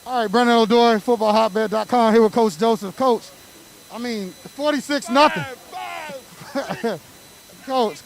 All right, Brendan O'Doy, footballhotbed.com, here with Coach Joseph. Coach, I mean, 46 nothing. Coach,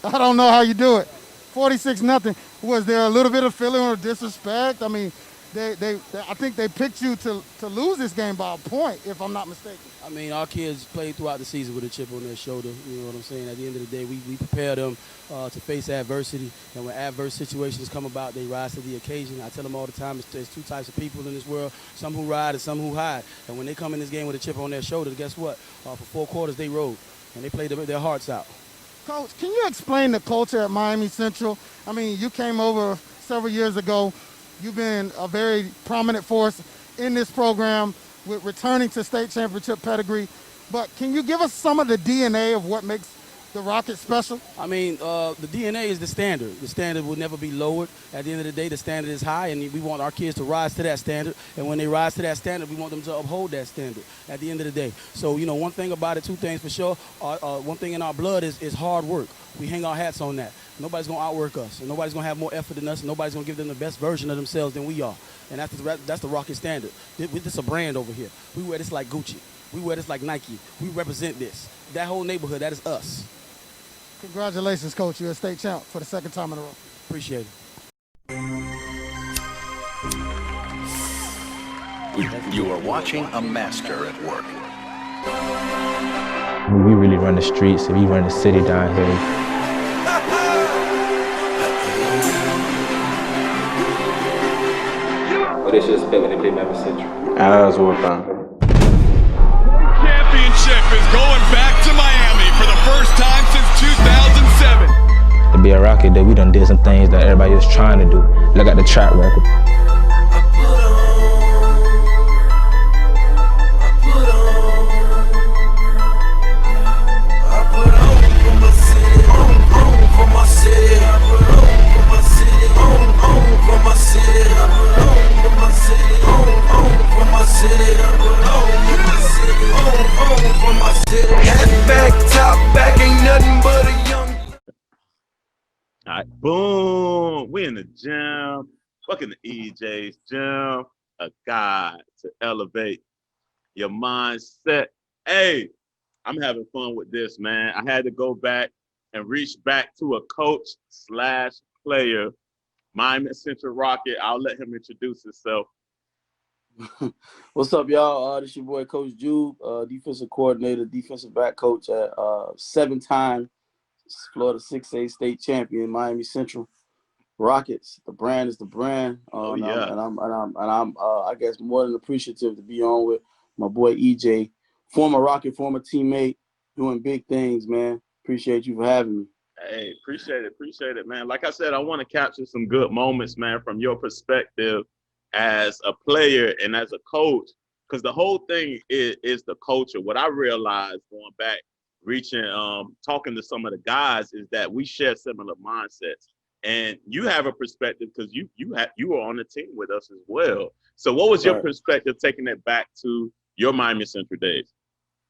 I don't know how you do it. 46 nothing. Was there a little bit of feeling of disrespect? I mean, I think they picked you to lose this game by a point, if I'm not mistaken. I mean, our kids played throughout the season with a chip on their shoulder. You know what I'm saying? At the end of the day, we prepare them to face adversity. And when adverse situations come about, they rise to the occasion. I tell them all the time, there's two types of people in this world, some who ride and some who hide. And when they come in this game with a chip on their shoulder, guess what? For 4 quarters, they rode. And they played their hearts out. Coach, can you explain the culture at Miami Central? I mean, you came over several years ago. You've been a very prominent force in this program with returning to state championship pedigree. But can you give us some of the DNA of what makes the Rockets special? I mean, the DNA is the standard. The standard will never be lowered. At the end of the day, the standard is high, and we want our kids to rise to that standard. And when they rise to that standard, we want them to uphold that standard at the end of the day. So, you know, one thing about it, two things for sure. One thing in our blood is hard work. We hang our hats on that. Nobody's going to outwork us, and nobody's going to have more effort than us, and nobody's going to give them the best version of themselves than we are. And that's the Rocket standard. This is a brand over here. We wear this like Gucci. We wear this like Nike. We represent this. That whole neighborhood, that is us. Congratulations, Coach. You're a state champ for the 2nd time in a row. Appreciate it. You are watching a master at work. We really run the streets and we run the city down here. What they should expect when they play Miami Central. That's what I'm Championship is going back to Miami for the first time since 2007. To be a Rocket, that we done did some things that everybody is trying to do. Look at the track record. All right, boom, we in the gym, fucking the EJ's gym, a guide to elevate your mindset. Hey, I'm having fun with this, man. I had to go back and reach back to a coach/player, Miami Central Rocket. I'll let him introduce himself. What's up, y'all? This your boy, Coach Jube, defensive coordinator, defensive back coach at 7-time Florida 6A state champion, Miami Central Rockets. The brand is the brand. Yeah. And I'm I guess more than appreciative to be on with my boy EJ, former Rocket, former teammate, doing big things, man. Appreciate you for having me. Hey, appreciate it, man. Like I said, I want to capture some good moments, man, from your perspective as a player and as a coach, because the whole thing is the culture. What I realized going back, talking to some of the guys, is that we share similar mindsets, and you have a perspective because you were on the team with us as well. So what was your perspective taking it back to your Miami Central days?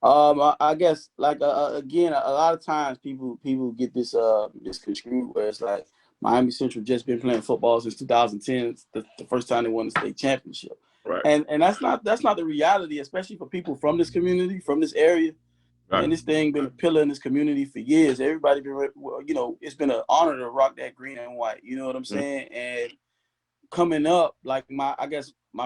I guess again, a lot of times people get this misconstrued where it's like Miami Central just been playing football since 2010. The first time they won the state championship, right? And that's not the reality, especially for people from this community, from this area. Right. And this thing been a pillar in this community for years. Everybody been, it's been an honor to rock that green and white. You know what I'm saying? Mm-hmm. And coming up, like my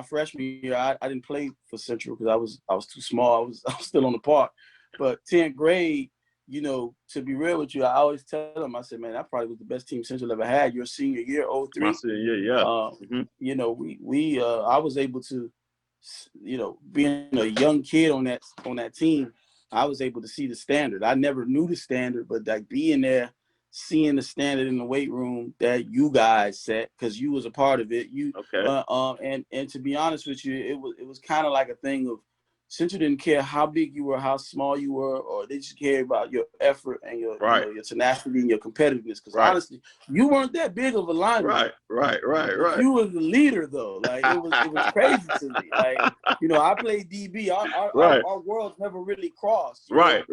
freshman year, I didn't play for Central because I was too small. I was still on the park. But 10th grade, to be real with you, I always tell them, I said, man, that probably was the best team Central ever had. Your senior year, 03. My senior year, yeah. I was able to, being a young kid on that team, I was able to see the standard. I never knew the standard, but like being there, seeing the standard in the weight room that you guys set, because you was a part of it. And to be honest with you, it was kind of like a thing of Central didn't care how big you were, how small you were, or they just cared about your effort and your your tenacity and your competitiveness. Because honestly, you weren't that big of a lineman. Right. You was the leader though. Like it was crazy to me. Like I played DB. Our worlds never really crossed. Right.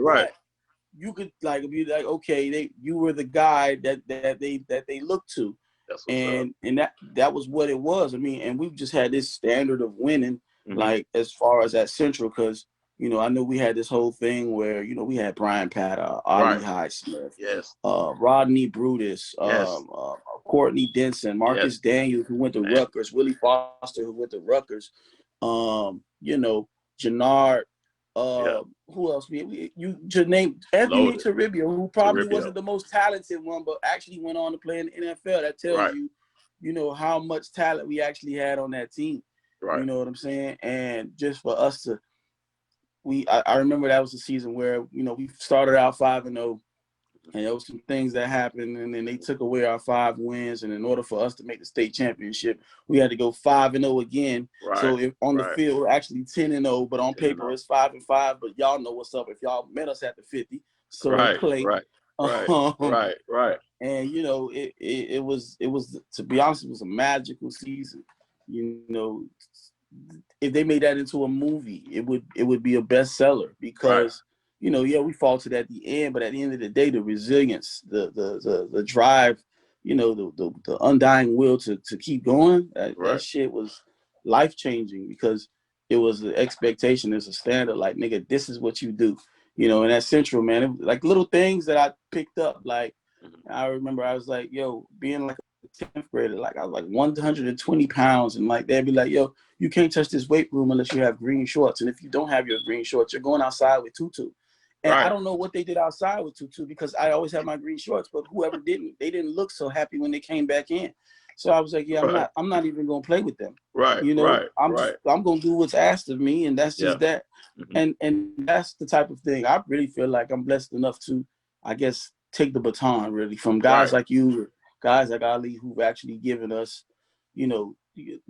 You could be like, okay, you were the guy that they looked to. That's what's up. And that was what it was. I mean, and we've just had this standard of winning, like as far as at Central, because I know we had this whole thing where we had Brian Patta, Ollie Highsmith, Rodney Brutus, Courtney Denson, Marcus Daniels, who went to Rutgers, Willie Foster, who went to Rutgers, Jannard. Who else? You just named Anthony Toribio, who probably wasn't the most talented one, but actually went on to play in the NFL. That tells you, how much talent we actually had on that team. Right. You know what I'm saying? And just for us to, I remember that was the season where we started out 5-0, and there was some things that happened, and then they took away our 5 wins. And in order for us to make the state championship, we had to go 5-0 again. Right. So if on the field, we're actually 10-0, but on paper it's 5-5. But y'all know what's up if y'all met us at the 50. So we played. Right. And it was to be honest, it was a magical season. If they made that into a movie, it would be a bestseller because. We faltered at the end, but at the end of the day, the resilience, the drive, the undying will to keep going, that shit was life-changing because it was the expectation as a standard, like, nigga, this is what you do. And at Central, man, it was like little things that I picked up. Like, I remember I was like, yo, being like a 10th grader, like I was like 120 pounds, and like they'd be like, yo, you can't touch this weight room unless you have green shorts. And if you don't have your green shorts, you're going outside with tutu. And I don't know what they did outside with tutu because I always had my green shorts, but whoever didn't, they didn't look so happy when they came back in. So I was like, yeah, I'm not even gonna play with them. Right. I'm gonna do what's asked of me, and that's just that. And that's the type of thing I really feel like I'm blessed enough to, I guess, take the baton really from guys like you, guys like Ali, who've actually given us,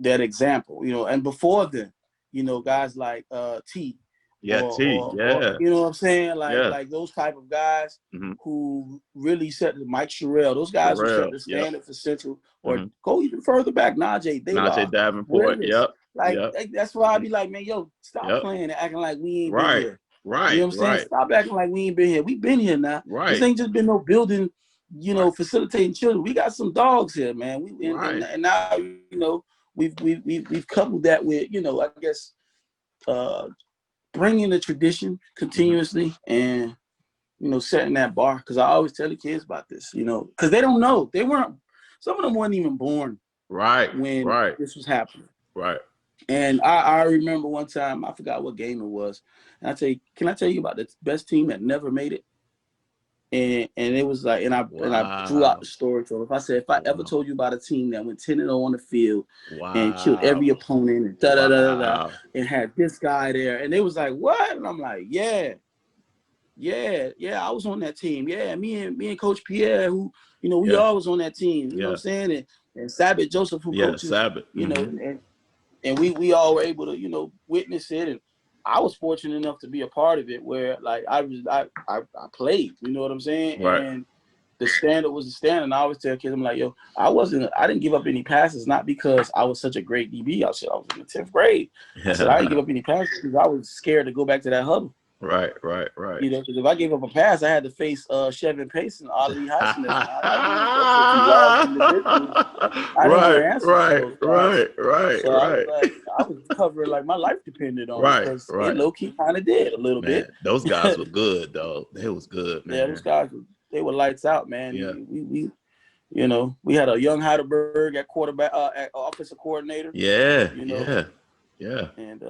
that example, and before then, guys like T. You know what I'm saying? Like those type of guys who really set Mike Sherrill, those guys who set the standard for Central, or go even further back, Najee Davenport. That's why I be like, man, yo, stop playing and acting like we ain't been here. Right. You know what I'm saying? Stop acting like we ain't been here. We've been here now. Right. This ain't just been no building, facilitating children. We got some dogs here, man. And now, we've coupled that with, I guess, bringing the tradition continuously and, setting that bar. Because I always tell the kids about this, because they don't know. Some of them weren't even born when this was happening. Right. And I remember one time, I forgot what game it was. And can I tell you about the best team that never made it? And it was like, and I drew out the story. So if I ever told you about a team that went 10-0 on the field and killed every opponent and and had this guy there, and they was like, what? And I'm like, yeah, I was on that team. Yeah, me and Coach Pierre, who, we all was on that team. You know what I'm saying? And Sabbath Joseph, who coaches, Sabbath. And we all were able to, witness it. And I was fortunate enough to be a part of it where like I played, you know what I'm saying? Right. And the standard was the standard. And I always tell kids, I'm like, yo, I didn't give up any passes, not because I was such a great DB. I was in the 10th grade. I said, I didn't give up any passes because I was scared to go back to that huddle. Right. Because if I gave up a pass, I had to face Chevin Pace and Ali Highsmith. I was covering like my life depended on it because they low-key kind of did a little bit. Those guys were good, though. They was good, man. Yeah, those guys, they were lights out, man. Yeah. We had a young Heidelberg at quarterback, at offensive coordinator. Yeah. And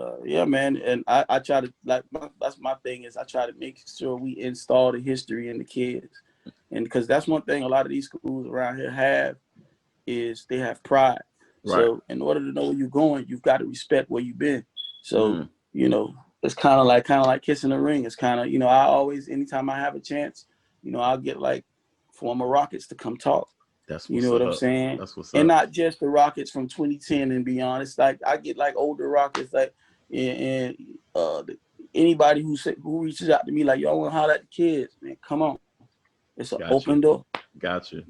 man. And I try to that's my thing is I try to make sure we install the history in the kids. And because that's one thing a lot of these schools around here have is they have pride. Right. So in order to know where you're going, you've got to respect where you've been. So, it's kind of like kissing a ring. It's kind of, I always, anytime I have a chance, I'll get like former Rockets to come talk. That's what's what I'm saying? That's what's up. And not just the Rockets from 2010 and beyond. It's like I get like older Rockets, like and anybody who reaches out to me like, yo, I want to holler at the kids, man. Come on, it's an open door. Got you.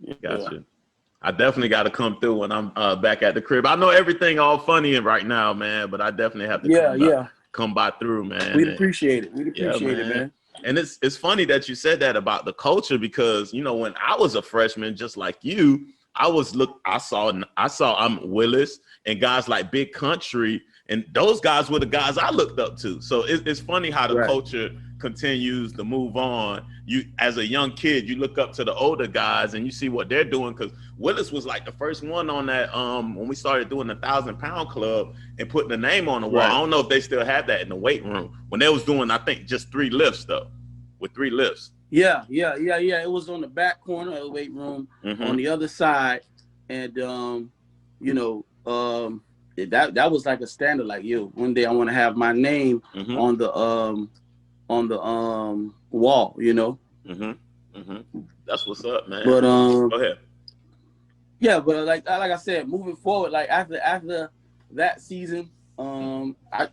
I definitely got to come through when I'm back at the crib. I know everything all funny right now, man, but I definitely have to come by through, man. We'd appreciate it. Man. And it's funny that you said that about the culture because, when I was a freshman, just like you, I saw Willis and guys like Big Country, and those guys were the guys I looked up to. So it's funny how the culture continues to move on. You, as a young kid, you look up to the older guys and you see what they're doing, because Willis was like the first one on that when we started doing the 1,000-pound club and putting the name on the wall. I don't know if they still have that in the weight room when they was doing, I think, just 3 lifts though, with 3 lifts. Yeah. It was on the back corner of the weight room on the other side, and that was like a standard. Like, yo, one day I want to have my name on the wall. That's what's up, man. But go ahead. Yeah, but like I said, moving forward, like after that season, I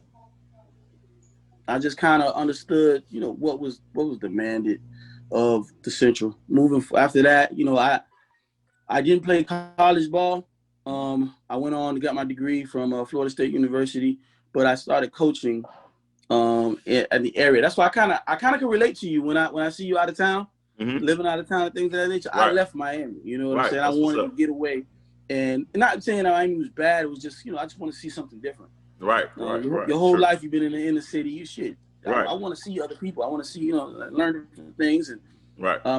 just kind of understood, what was demanded of the Central. After that, I didn't play college ball. I went on to get my degree from Florida State University, but I started coaching in the area. That's why I kind of can relate to you when I see you out of town, living out of town and things of that nature. I left Miami. You know what I'm saying? I wanted to get away, and not saying that Miami was bad. It was just I just want to see something different. Right. Your whole life you've been in the inner city. You shit. I want to see other people. I want to see learn different things. And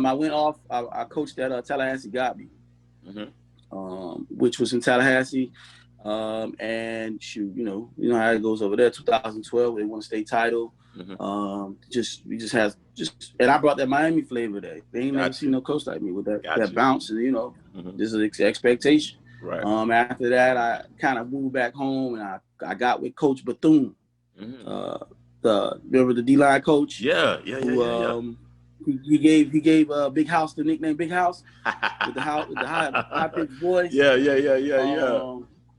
I went off. I coached at Tallahassee Godby, which was in Tallahassee. And shoot, you know how it goes over there. 2012, they won a state title. And I brought that Miami flavor there. They ain't never seen no coach like me with that bounce, and this is expectation. Right. After that, I kind of moved back home, and I got with Coach Bethune. Remember the D-line coach? Yeah. He gave Big House the nickname Big House with the high pitched voice. Yeah.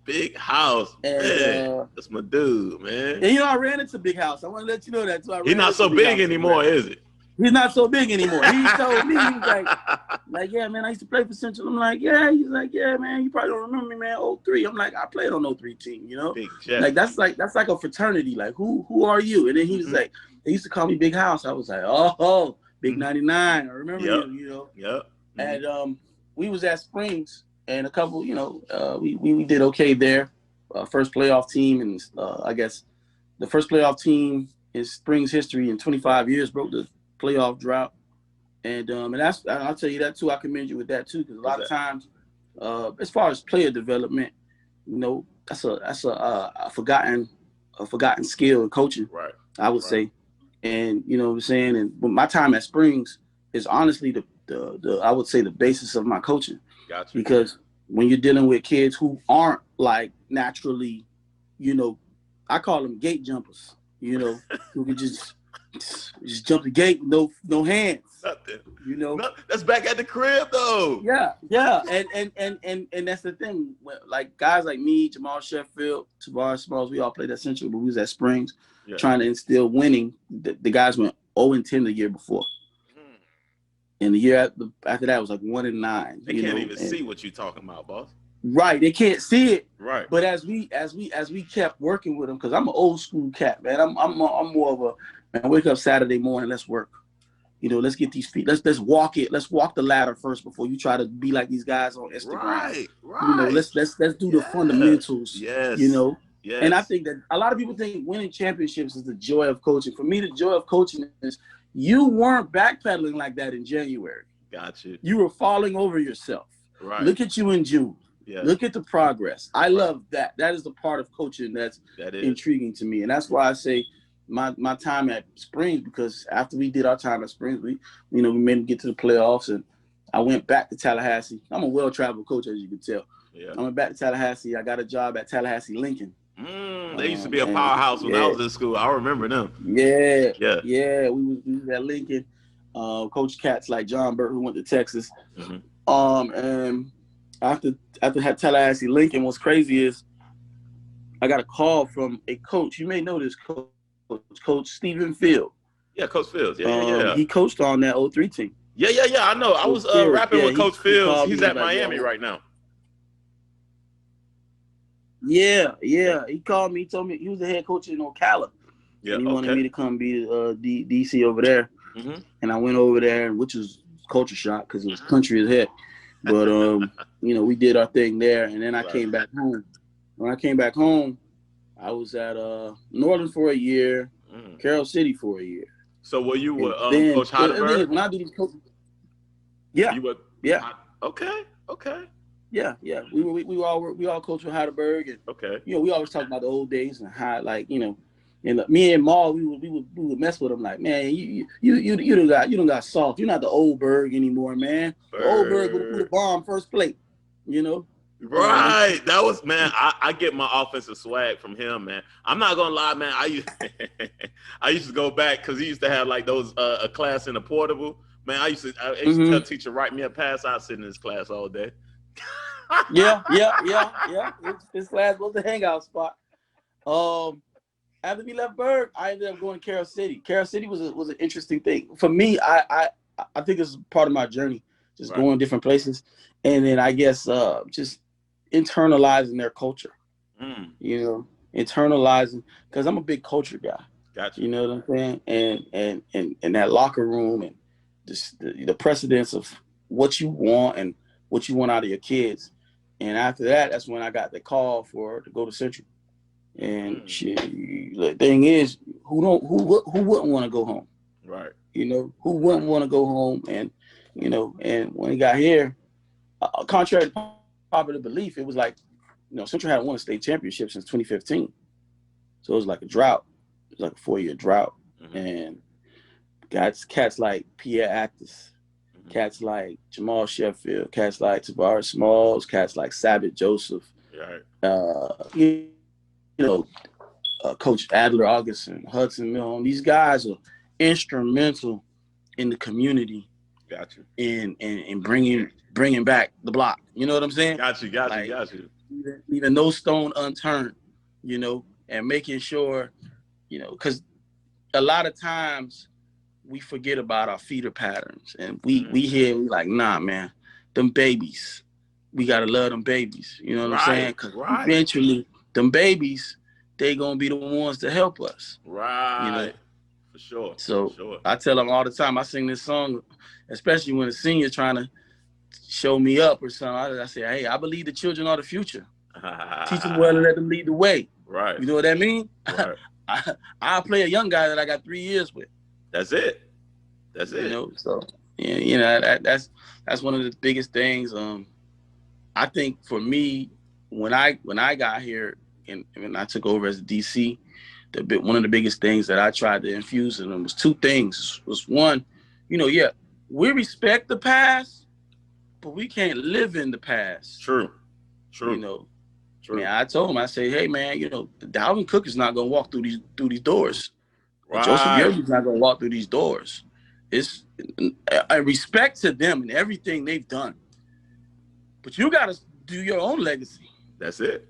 Big House, man. That's my dude, man. And I ran into Big House. I want to let you know that too. He's not so big anymore, is it? He's not so big anymore. He told me, he was like, yeah, man, I used to play for Central. I'm like, yeah. He's like, yeah, man, you probably don't remember me, man. 03. I'm like, I played on 03 team, Big that's like a fraternity. Like, who are you? And then he was like, they used to call me Big House. I was like, oh, Big 99. I remember you, Yep. And we was at Springs, and a couple, we did okay there. First playoff team, and I guess the first playoff team in Springs history in 25 years broke the playoff drought. And I'll tell you that too. I commend you with that too, because a lot of times, as far as player development, that's a forgotten skill in coaching. Right. I would say, and you know what I'm saying. And my time at Springs is honestly the I would say the basis of my coaching. Gotcha. Because when you're dealing with kids who aren't like naturally, I call them gate jumpers. Who can just jump the gate with no hands. Nothing. That's back at the crib though. Yeah. And that's the thing. Like guys like me, Jamal Sheffield, Tavares Smalls, we all played at Central, but we was at Springs trying to instill winning. The guys went 0-10 the year before. And the year after that was like 1-9. They can't even see what you're talking about, boss. Right, they can't see it. Right. But as we kept working with them, because I'm an old school cat, man. I'm more of a man. Wake up Saturday morning, let's work. Let's get these feet. Let's walk it. Let's walk the ladder first before you try to be like these guys on Instagram. Right. Let's do the fundamentals. Yes. Yes. And I think that a lot of people think winning championships is the joy of coaching. For me, the joy of coaching is you weren't backpedaling like that in January. Gotcha. You were falling over yourself. Right. Look at you in June. Yeah. Look at the progress. I love that. That is the part of coaching that is intriguing to me. And that's why I say my time at Springs, because after we did our time at Springs, we made it get to the playoffs, and I went back to Tallahassee. I'm a well-traveled coach, as you can tell. Yeah. I went back to Tallahassee. I got a job at Tallahassee Lincoln. They used to be a powerhouse when I was in school. I remember them. Yeah. We was at Lincoln. Coach cats like John Burt, who went to Texas. And after Tallahassee Lincoln, what's crazy is I got a call from a coach. You may know this coach Stephen Field. Yeah, Coach Fields. Yeah. He coached on that 03 team. Yeah. I know. I was rapping with Coach Fields. He's at Miami right now. Yeah. He called me. He told me he was the head coach in Ocala. Yeah. And he wanted me to come be DC over there. And I went over there, which was culture shock because it was country as heck. But we did our thing there, and then I came back home. When I came back home, I was at Northern for a year, Carroll City for a year. So were you with then, Coach Heidelberg? When I do these coaches, yeah, you were, yeah, okay. yeah. We all coach with Heidelberg, and we always talk about the old days and how, like, and me and Maul, we would mess with him like, man, you don't got soft. You're not the old Berg anymore, man. The old Berg would put a bomb first plate, Right. That was, man, I get my offensive swag from him, man. I'm not gonna lie, man. I used to go back because he used to have like those a class in the portable. Man, I used to tell teacher, write me a pass. I'd sit in his class all day. Yeah. His class was the hangout spot. After we left Berg, I ended up going to Carroll City. Carroll City was an interesting thing for me. I think it's part of my journey, just going different places, and then I guess just internalizing their culture. Internalizing, because I'm a big culture guy. Gotcha. You know what I'm saying? And that locker room and just the precedence of what you want and what you want out of your kids. And after that, that's when I got the call to go to Central. And the thing is, who wouldn't want to go home? Right. Who wouldn't want to go home? And and when he got here, contrary to popular belief, it was like, Central hadn't won a state championship since 2015. So it was like a drought. It was like a 4-year drought. And cats like Pierre Actis, cats like Jamal Sheffield, cats like Tavares Smalls, cats like Sabbath Joseph, Coach Adler Augustin, Hudson Milne. These guys are instrumental in the community. Gotcha. In bringing back the block. You know what I'm saying? Got you. Even no stone unturned, and making sure, because a lot of times we forget about our feeder patterns, and we like, nah, man, them babies, we gotta love them babies. You know what I'm saying? Because eventually, them babies, they gonna be the ones to help us. Right. For sure. So I tell them all the time. I sing this song, especially when a senior trying to show me up or something. I say, hey, I believe the children are the future. Teach them well and let them lead the way. Right. You know what I mean? Right. I'll play a young guy that I got 3 years with. That's it. So that's one of the biggest things. I think for me, when I got here and when I took over as a DC, one of the biggest things that I tried to infuse in them was two things. Was one, we respect the past, but we can't live in the past. True. True. I told him, I say, hey man, Dalvin Cook is not gonna walk through these doors. Right. Joseph Yerby's not gonna walk through these doors. It's a respect to them and everything they've done. But you gotta do your own legacy. That's it.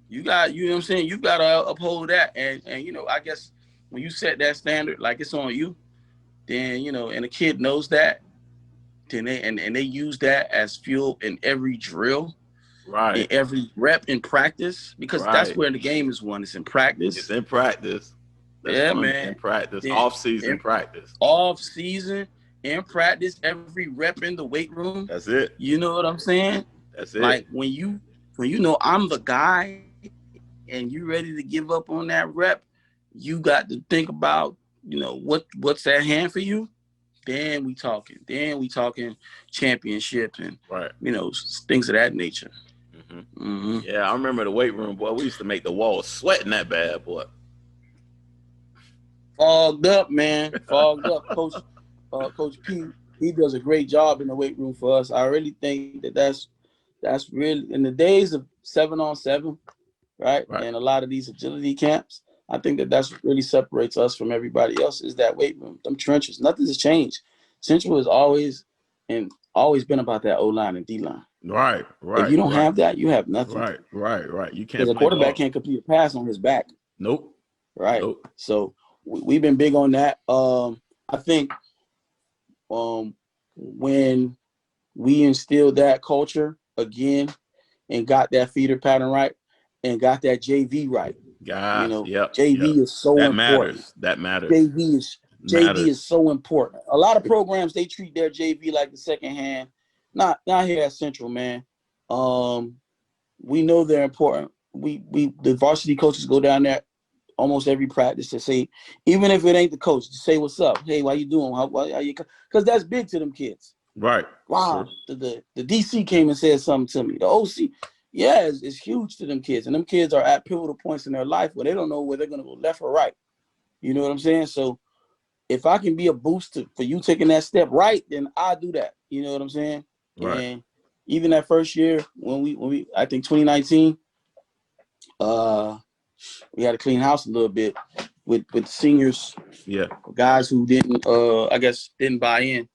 You know what I'm saying? You gotta uphold that. And I guess when you set that standard, like it's on you, then and a kid knows that, then they use that as fuel in every drill. Right. In every rep in practice, because that's where the game is won. It's in practice. It's in practice. That's man. In practice. Then, off-season practice. Off-season, in practice, every rep in the weight room. That's it. You know what I'm saying? That's it. Like when you know I'm the guy and you ready to give up on that rep, you got to think about, what's at hand for you. Then we talking championship and things of that nature. Yeah, I remember the weight room, boy. We used to make the walls sweat in that bad, boy. Fogged up, man. Fogged up. Coach P, he does a great job in the weight room for us. I really think that's really in the days of 7-on-7, right? And a lot of these agility camps. I think that's what really separates us from everybody else is that weight room, them trenches. Nothing has changed. Central has always been about that O-line and D-line. Right. If you don't have that, you have nothing. Right. You can't. Because a quarterback can't complete a pass on his back. Nope. Right. Nope. So we've been big on that. I think when we instilled that culture again and got that feeder pattern right and got that JV right. JV is so important. That matters. JV is so important. A lot of programs, they treat their JV like the second hand. Not here at Central, man. We know they're important. The varsity coaches go down there almost every practice to say, even if it ain't the coach, to say what's up. Hey, why you doing? How you? Because that's big to them kids. Right. Wow. The DC came and said something to me. The OC, yeah, it's huge to them kids. And them kids are at pivotal points in their life where they don't know where they're going to go left or right. You know what I'm saying? So if I can be a boost for you taking that step right, then I'll do that. You know what I'm saying? Right. And even that first year when we I think 2019, we had to clean house a little bit with the seniors. Yeah. Guys who didn't buy in.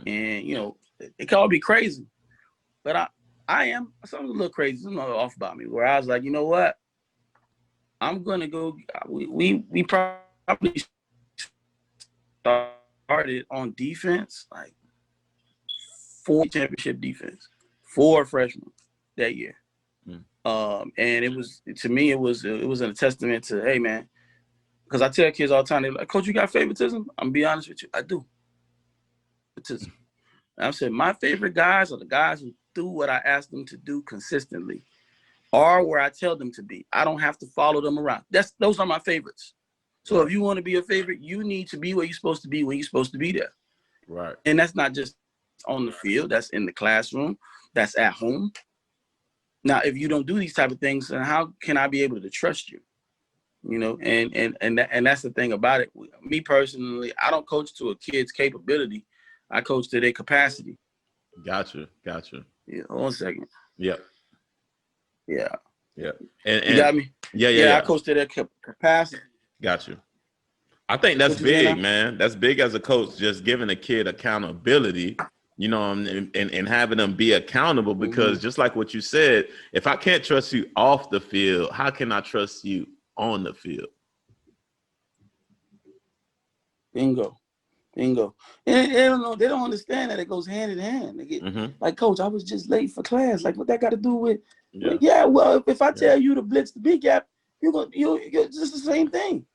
And, you know, it called me crazy. But I am something a little crazy. Something off about me where I was like, you know what? I'm going to go. We probably started on defense, like 4 championship defense, 4 freshmen that year. And it was, to me, it was a testament to, hey, man, because I tell kids all the time, they're like, Coach, you got favoritism? I'm going to be honest with you. I do. And I said, my favorite guys are the guys who do what I ask them to do consistently or where I tell them to be. I don't have to follow them around. Those are my favorites. So if you want to be a favorite, you need to be where you're supposed to be when you're supposed to be there. Right. And that's not just on the field. That's in the classroom. That's at home. Now, if you don't do these type of things, then how can I be able to trust you? You know, and that's the thing about it. Me personally, I don't coach to a kid's capability. I coach to their capacity. Gotcha. Yeah, hold on a second. Yep. Yeah. And you got me? Yeah. I coach to their capacity. Got you. I think that's big, man. That's big as a coach, just giving a kid accountability, you know, and having them be accountable because just like what you said, if I can't trust you off the field, how can I trust you on the field? Bingo. And they don't understand that it goes hand in hand. They get like, Coach, I was just late for class. Like, what that got to do with? Yeah, well, if I tell you to blitz the B gap, you're just the same thing.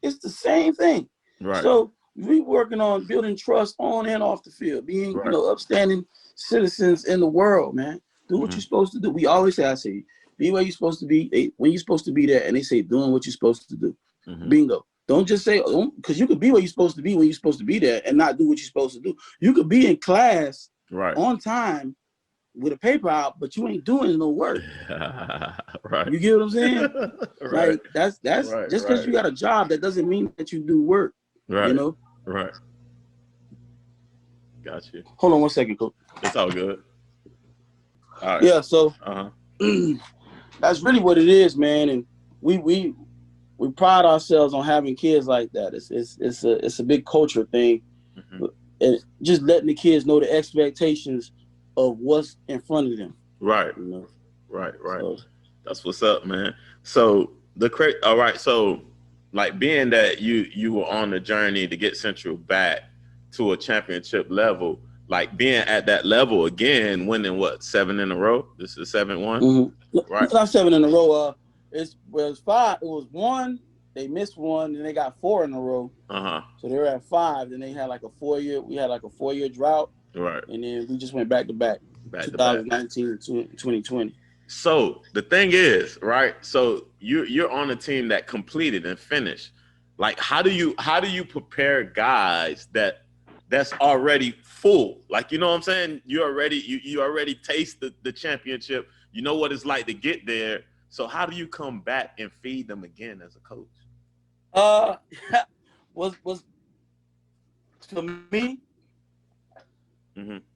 It's the same thing. Right. So we working on building trust on and off the field, being you know, upstanding citizens in the world, man. Do what you're supposed to do. We always say, I say, be where you're supposed to be when you're supposed to be there, and they say doing what you're supposed to do. Bingo. Don't just say, because you could be where you're supposed to be when you're supposed to be there and not do what you're supposed to do. You could be in class on time with a paper out, but you ain't doing no work. Right. You get what I'm saying? Like that's just because you got a job, that doesn't mean that you do work. Right. You know? Right. Got you. Hold on one second, Coach. It's all good. All right. Yeah, so that's really what it is, man. And we pride ourselves on having kids like that. It's a big culture thing. And just letting the kids know the expectations of what's in front of them. Right. You know? Right. So, that's what's up, man. So all right. So like being that you were on the journey to get Central back to a championship level, like being at that level again, winning what, 7 in a row? This is 7-1, right? It's not 7 in a row. It was 5. It was 1. They missed 1, and they got 4 in a row. So they were at 5. Then they had like a 4-year. We had like a 4-year drought. Right. And then we just went back to back. 2019 and 2020. So the thing is, right? So you're on a team that completed and finished. Like, how do you prepare guys that's already full? Like, you know what I'm saying? You already taste the championship. You know what it's like to get there. So how do you come back and feed them again as a coach? Was for me,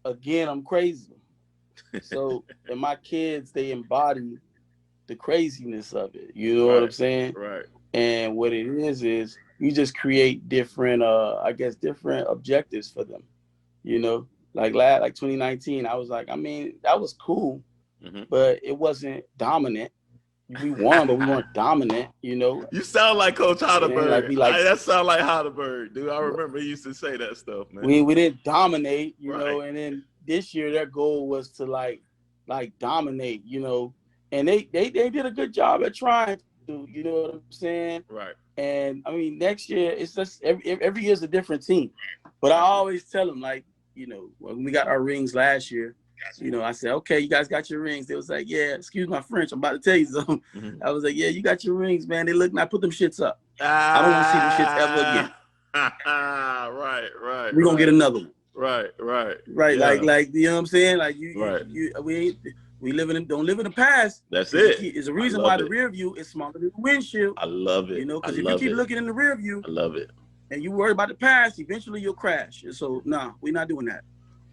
again, I'm crazy. So, and my kids, they embody the craziness of it. You know what I'm saying? Right. And what it is you just create different, different objectives for them. You know, like 2019, I was like, I mean, that was cool, but it wasn't dominant. We won, but we weren't dominant, you know. You sound like Coach Heidelberg. Like, that sound like Heidelberg, dude. I remember he used to say that stuff, man. We didn't dominate, you know, and then this year their goal was to like dominate, you know. And they did a good job at trying to, you know what I'm saying? Right. And I mean, next year it's just every year's a different team. But I always tell them, like, you know, when we got our rings last year, You know, I said, okay, you guys got your rings. They was like, yeah, excuse my French, I'm about to tell you something. I was like, yeah, you got your rings, man. They look, and I put them shits up. I don't want to see them shits ever again. Right. We're going to get another one. Right. Yeah. Like, you know what I'm saying? Like, we don't live in the past. That's it. It's a reason why the rear view is smaller than the windshield. I love it. You know, because if you keep looking in the rear view, I love it. And you worry about the past, eventually you'll crash. So, we're not doing that.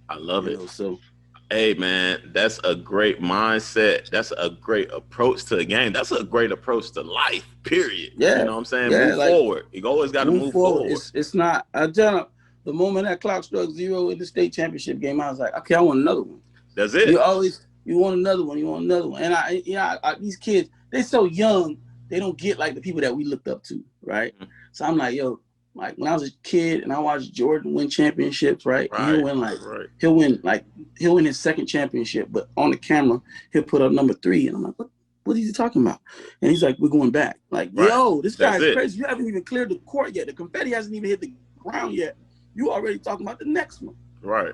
I love it. Know, so, hey, man, that's a great mindset. That's a great approach to the game. That's a great approach to life, period. Yeah. You know what I'm saying? Yeah, move forward. You always got to move forward. It's not, I tell them, the moment that clock struck 0 in the state championship game, I was like, okay, I want another one. That's it. You want another one. And I these kids, they're so young, they don't get like the people that we looked up to, right? Mm-hmm. So I'm like, yo, like when I was a kid and I watched Jordan win championships, right? He'll win his second championship, but on the camera, he'll put up number 3. And I'm like, what is he talking about? And he's like, we're going back. Like, yo, this guy's crazy. You haven't even cleared the court yet. The confetti hasn't even hit the ground yet. You already talking about the next one. Right.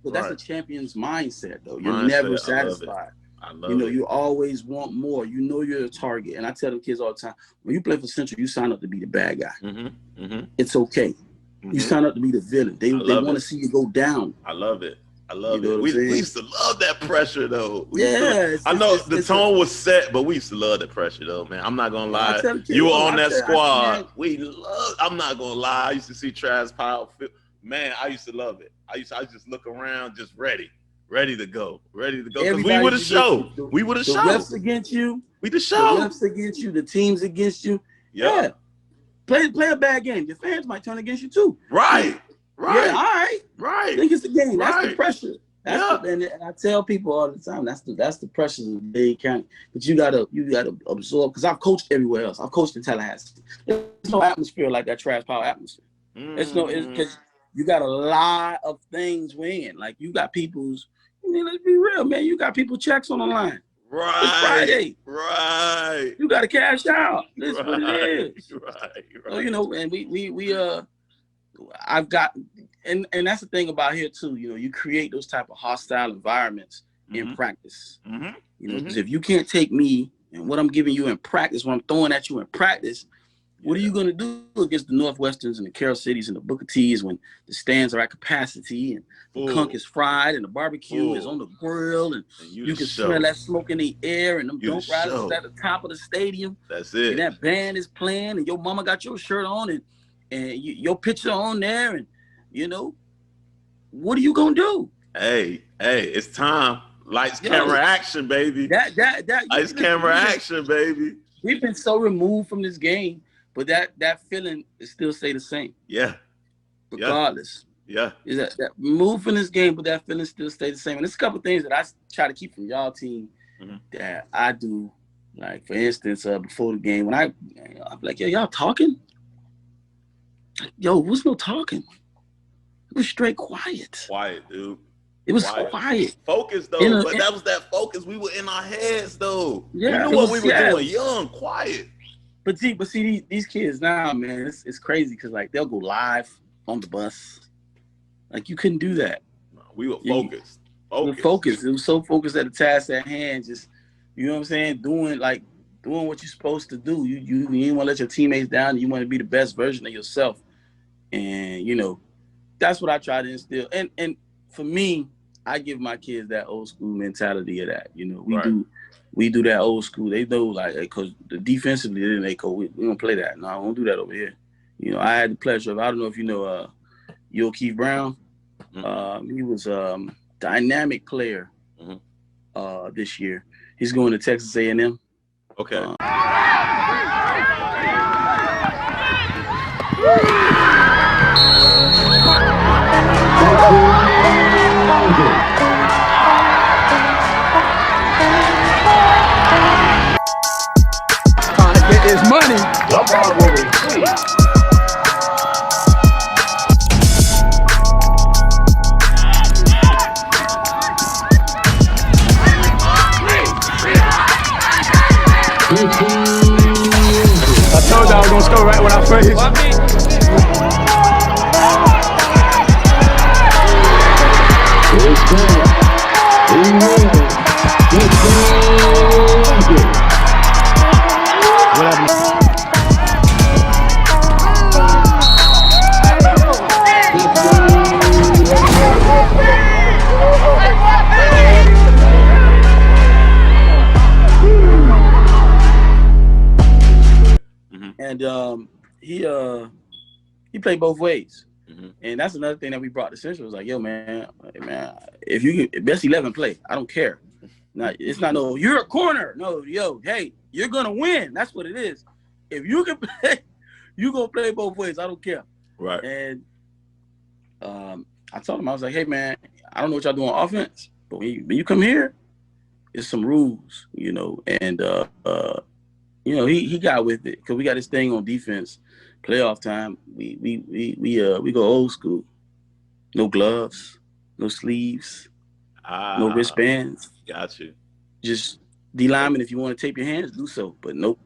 But that's a champion's mindset, though. You're never satisfied. I love it. You always want more. You know you're a target. And I tell the kids all the time, when you play for Central, you sign up to be the bad guy. It's okay. You sign up to be the villain. They want to see you go down. I love it. We used to love that pressure, though. I know the tone was set, but we used to love the pressure, though, man. I'm not gonna lie. You were on that squad. I'm not gonna lie. I used to see Travis Powell. Man, I used to love it. I just look around, just ready to go. Because we were the show. We were the show. The refs against you. We the show. The refs against you. The teams against you. Yeah. Play a bad game. Your fans might turn against you too. Right. Yeah, all right. Right. I think it's the game. That's right. The pressure. And I tell people all the time, that's the pressure of Dade County. But you gotta absorb, because I've coached everywhere else. I've coached in Tallahassee. There's no atmosphere like that Trash Power atmosphere. It's because you got a lot of things win. Like you got people's, let's be real, man. You got people checks on the line. Right. It's Friday. Right. You gotta cash out. This is what it is. Right. So, and we I've got, and that's the thing about here too. You create those type of hostile environments in practice. Because if you can't take me and what I'm giving you in practice, what I'm throwing at you in practice, what are you going to do against the Northwesterns and the Carroll Cities and the Booker T's when the stands are at capacity and the conch is fried and the barbecue is on the grill and you can smell that smoke in the air and them dope riders at the top of the stadium. That's it. And that band is playing and your mama got your shirt on and your picture on there, and what are you gonna do? Hey, it's time. Lights, camera, action, baby. Lights, camera, action, baby. We've been so removed from this game, but that feeling is still stay the same. Yeah. Regardless. Yeah. Is that removed from this game, but that feeling still stay the same. And there's a couple things that I try to keep from y'all team that I do. Like for instance, before the game, when I'm like, yo, y'all talking? Yo, what's no talking? It was straight quiet. Quiet, dude. It was quiet. Focus though, but that was that focus. We were in our heads though. Yeah, we knew what we were doing. Young, quiet. But see, these kids now, man, it's crazy because like they'll go live on the bus. Like you couldn't do that. No, we were focused. We were focused. It was so focused at the task at hand. Just what I'm saying, doing what you're supposed to do. You didn't want to let your teammates down. You want to be the best version of yourself. And that's what I try to instill. And for me, I give my kids that old school mentality of that. We do that old school. They know because the defensively they go, we don't play that. No, I won't do that over here. I had the pleasure of, I don't know if you know Yo Keith Brown. He was dynamic player this year. He's going to Texas A&M. Okay. Trying to get his money. The ball will receive. I told y'all I was gonna score right when I first hit. It's good. And he played both ways. Mhm. And that's another thing that we brought to Central. Was like, yo, man, if you get best 11 play, I don't care. It's not no, you're a corner. No, yo, hey, you're gonna win. That's what it is. If you can play, you gonna play both ways. I don't care. Right. And I told him, I was like, hey, man, I don't know what y'all do on offense, but when you come here, it's some rules, you know. And you know, he got with it because we got this thing on defense. Playoff time, we go old school. No gloves, no sleeves, no wristbands. Got you. Just D lineman, if you want to tape your hands, do so. But nope,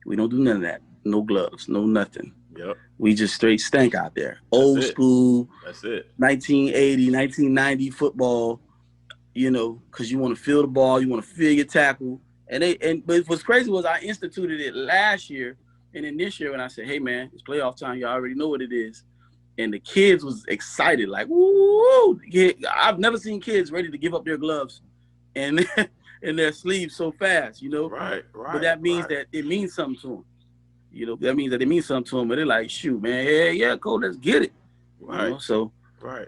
we don't do none of that. No gloves, no nothing. Yep. We just straight stank out there. Old school. That's it. 1980, 1990 football. You know, because you want to feel the ball, you want to feel your tackle. But what's crazy was I instituted it last year. And then this year when I said, hey, man, it's playoff time. You already know what it is. And the kids was excited, like, woo! I've never seen kids ready to give up their gloves and their sleeves so fast, you know? Right. But that means that it means something to them. You know, that means that it means something to them. But they're like, shoot, man, yeah, cool, let's get it. Right. You know? So right.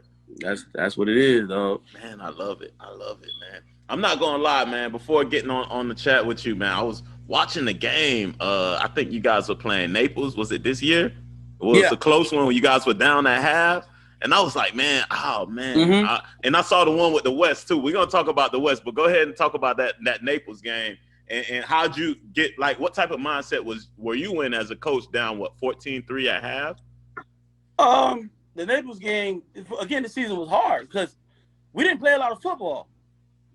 That's what it is, dog. Man, I love it, man. I'm not gonna lie, man. Before getting on the chat with you, man, I was watching the game. I think you guys were playing Naples. Was it this year? It was a close one when you guys were down at half. And I was like, man, oh, man. Mm-hmm. And I saw the one with the West, too. We're going to talk about the West, but go ahead and talk about that Naples game. And how'd you get, like, what type of mindset were you in as a coach down, 14-3 at half? The Naples game, again, the season was hard because we didn't play a lot of football.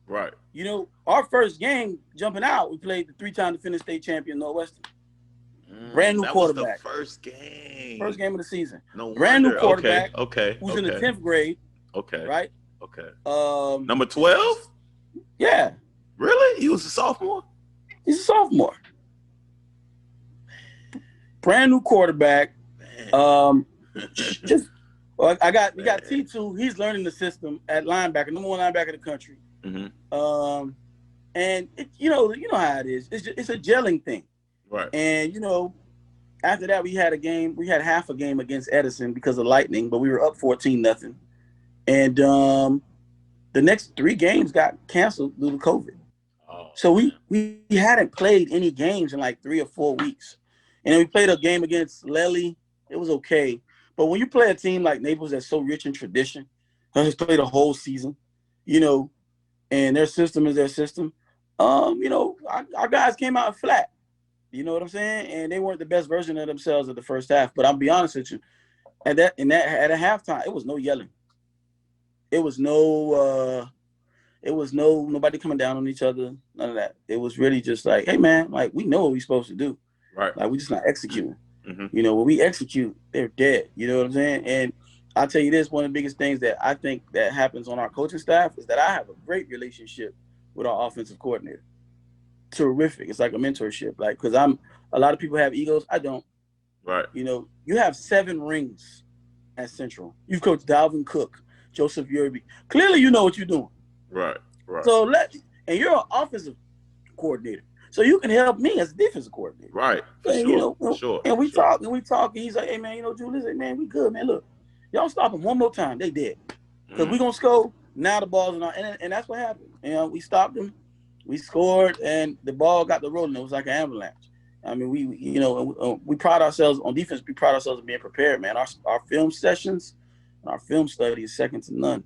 Right. You know, our first game jumping out, we played the 3-time defending state champion Northwestern. Brand new quarterback. Was the first game. First game of the season. No Brand wonder. new quarterback. Okay. Who's in the 10th grade. Okay. Right? Okay. Number 12? Yeah. Really? He was a sophomore? He's a sophomore. Brand new quarterback. We got T2. He's learning the system at linebacker, number one linebacker in the country. Mm-hmm. And you know how it is. It's a gelling thing. Right. And you know, after that we had half a game against Edison because of lightning, but we were up 14-0. And the next 3 games got canceled due to COVID. Oh, so we hadn't played any games in like 3 or 4 weeks. And then we played a game against Lely. It was okay. But when you play a team like Naples that's so rich in tradition, has played a whole season, you know, and their system is their system, you know, our guys came out flat. You know what I'm saying? And they weren't the best version of themselves at the first half. But I'll be honest with you, at a halftime, it was no yelling. It was nobody coming down on each other, none of that. It was really just like, hey man, like we know what we're supposed to do. Right. Like we just not executing. Mm-hmm. You know, when we execute, they're dead. You know what I'm saying? And I'll tell you this, one of the biggest things that I think that happens on our coaching staff is that I have a great relationship with our offensive coordinator. Terrific. It's like a mentorship. Like, because a lot of people have egos. I don't. Right. You know, you have 7 rings at Central. You've coached Dalvin Cook, Joseph Yerby. Clearly you know what you're doing. Right. So and you're an offensive coordinator. So you can help me as a defensive coordinator. Right. For and, sure. You know, for sure. And we talk, and he's like, hey man, you know, Julius, hey man, we good, man. Look, y'all stop them one more time. They dead. Because we're gonna score. Now the ball's not, and that's what happened. You know, we stopped them. We scored, and the ball got the rolling. It was like an avalanche. I mean, we pride ourselves on defense. We pride ourselves on being prepared, man. Our film sessions and our film study is second to none.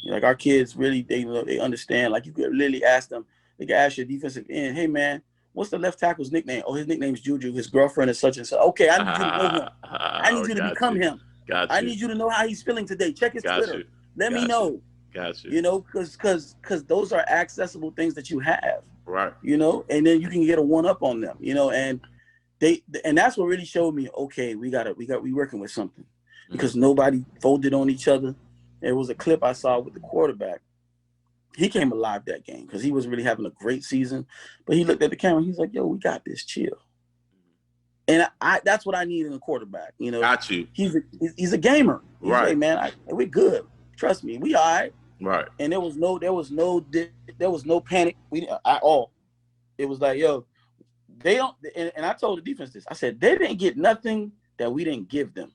You know, like our kids really, they understand. Like you could literally ask them. They can ask your defensive end, hey man, what's the left tackle's nickname? Oh, his nickname's Juju. His girlfriend is such and such. Okay, I need you to know him. I need you to become him. I need you to know how he's feeling today. Check his Twitter. Let me know. Got you. You know, because those are accessible things that you have. Right. You know, and then you can get a 1-up on them. You know, and that's what really showed me. Okay, we working with something, because nobody folded on each other. There was a clip I saw with the quarterback. He came alive that game because he was really having a great season. But he looked at the camera. And he's like, "Yo, we got this. Chill." And that's what I need in a quarterback. You know, got you. He's a gamer. He's right, like, man, we're good. Trust me, we all right. Right. And there was no panic at all. It was like, yo, They don't, and I told the defense this. I said, they didn't get nothing that we didn't give them.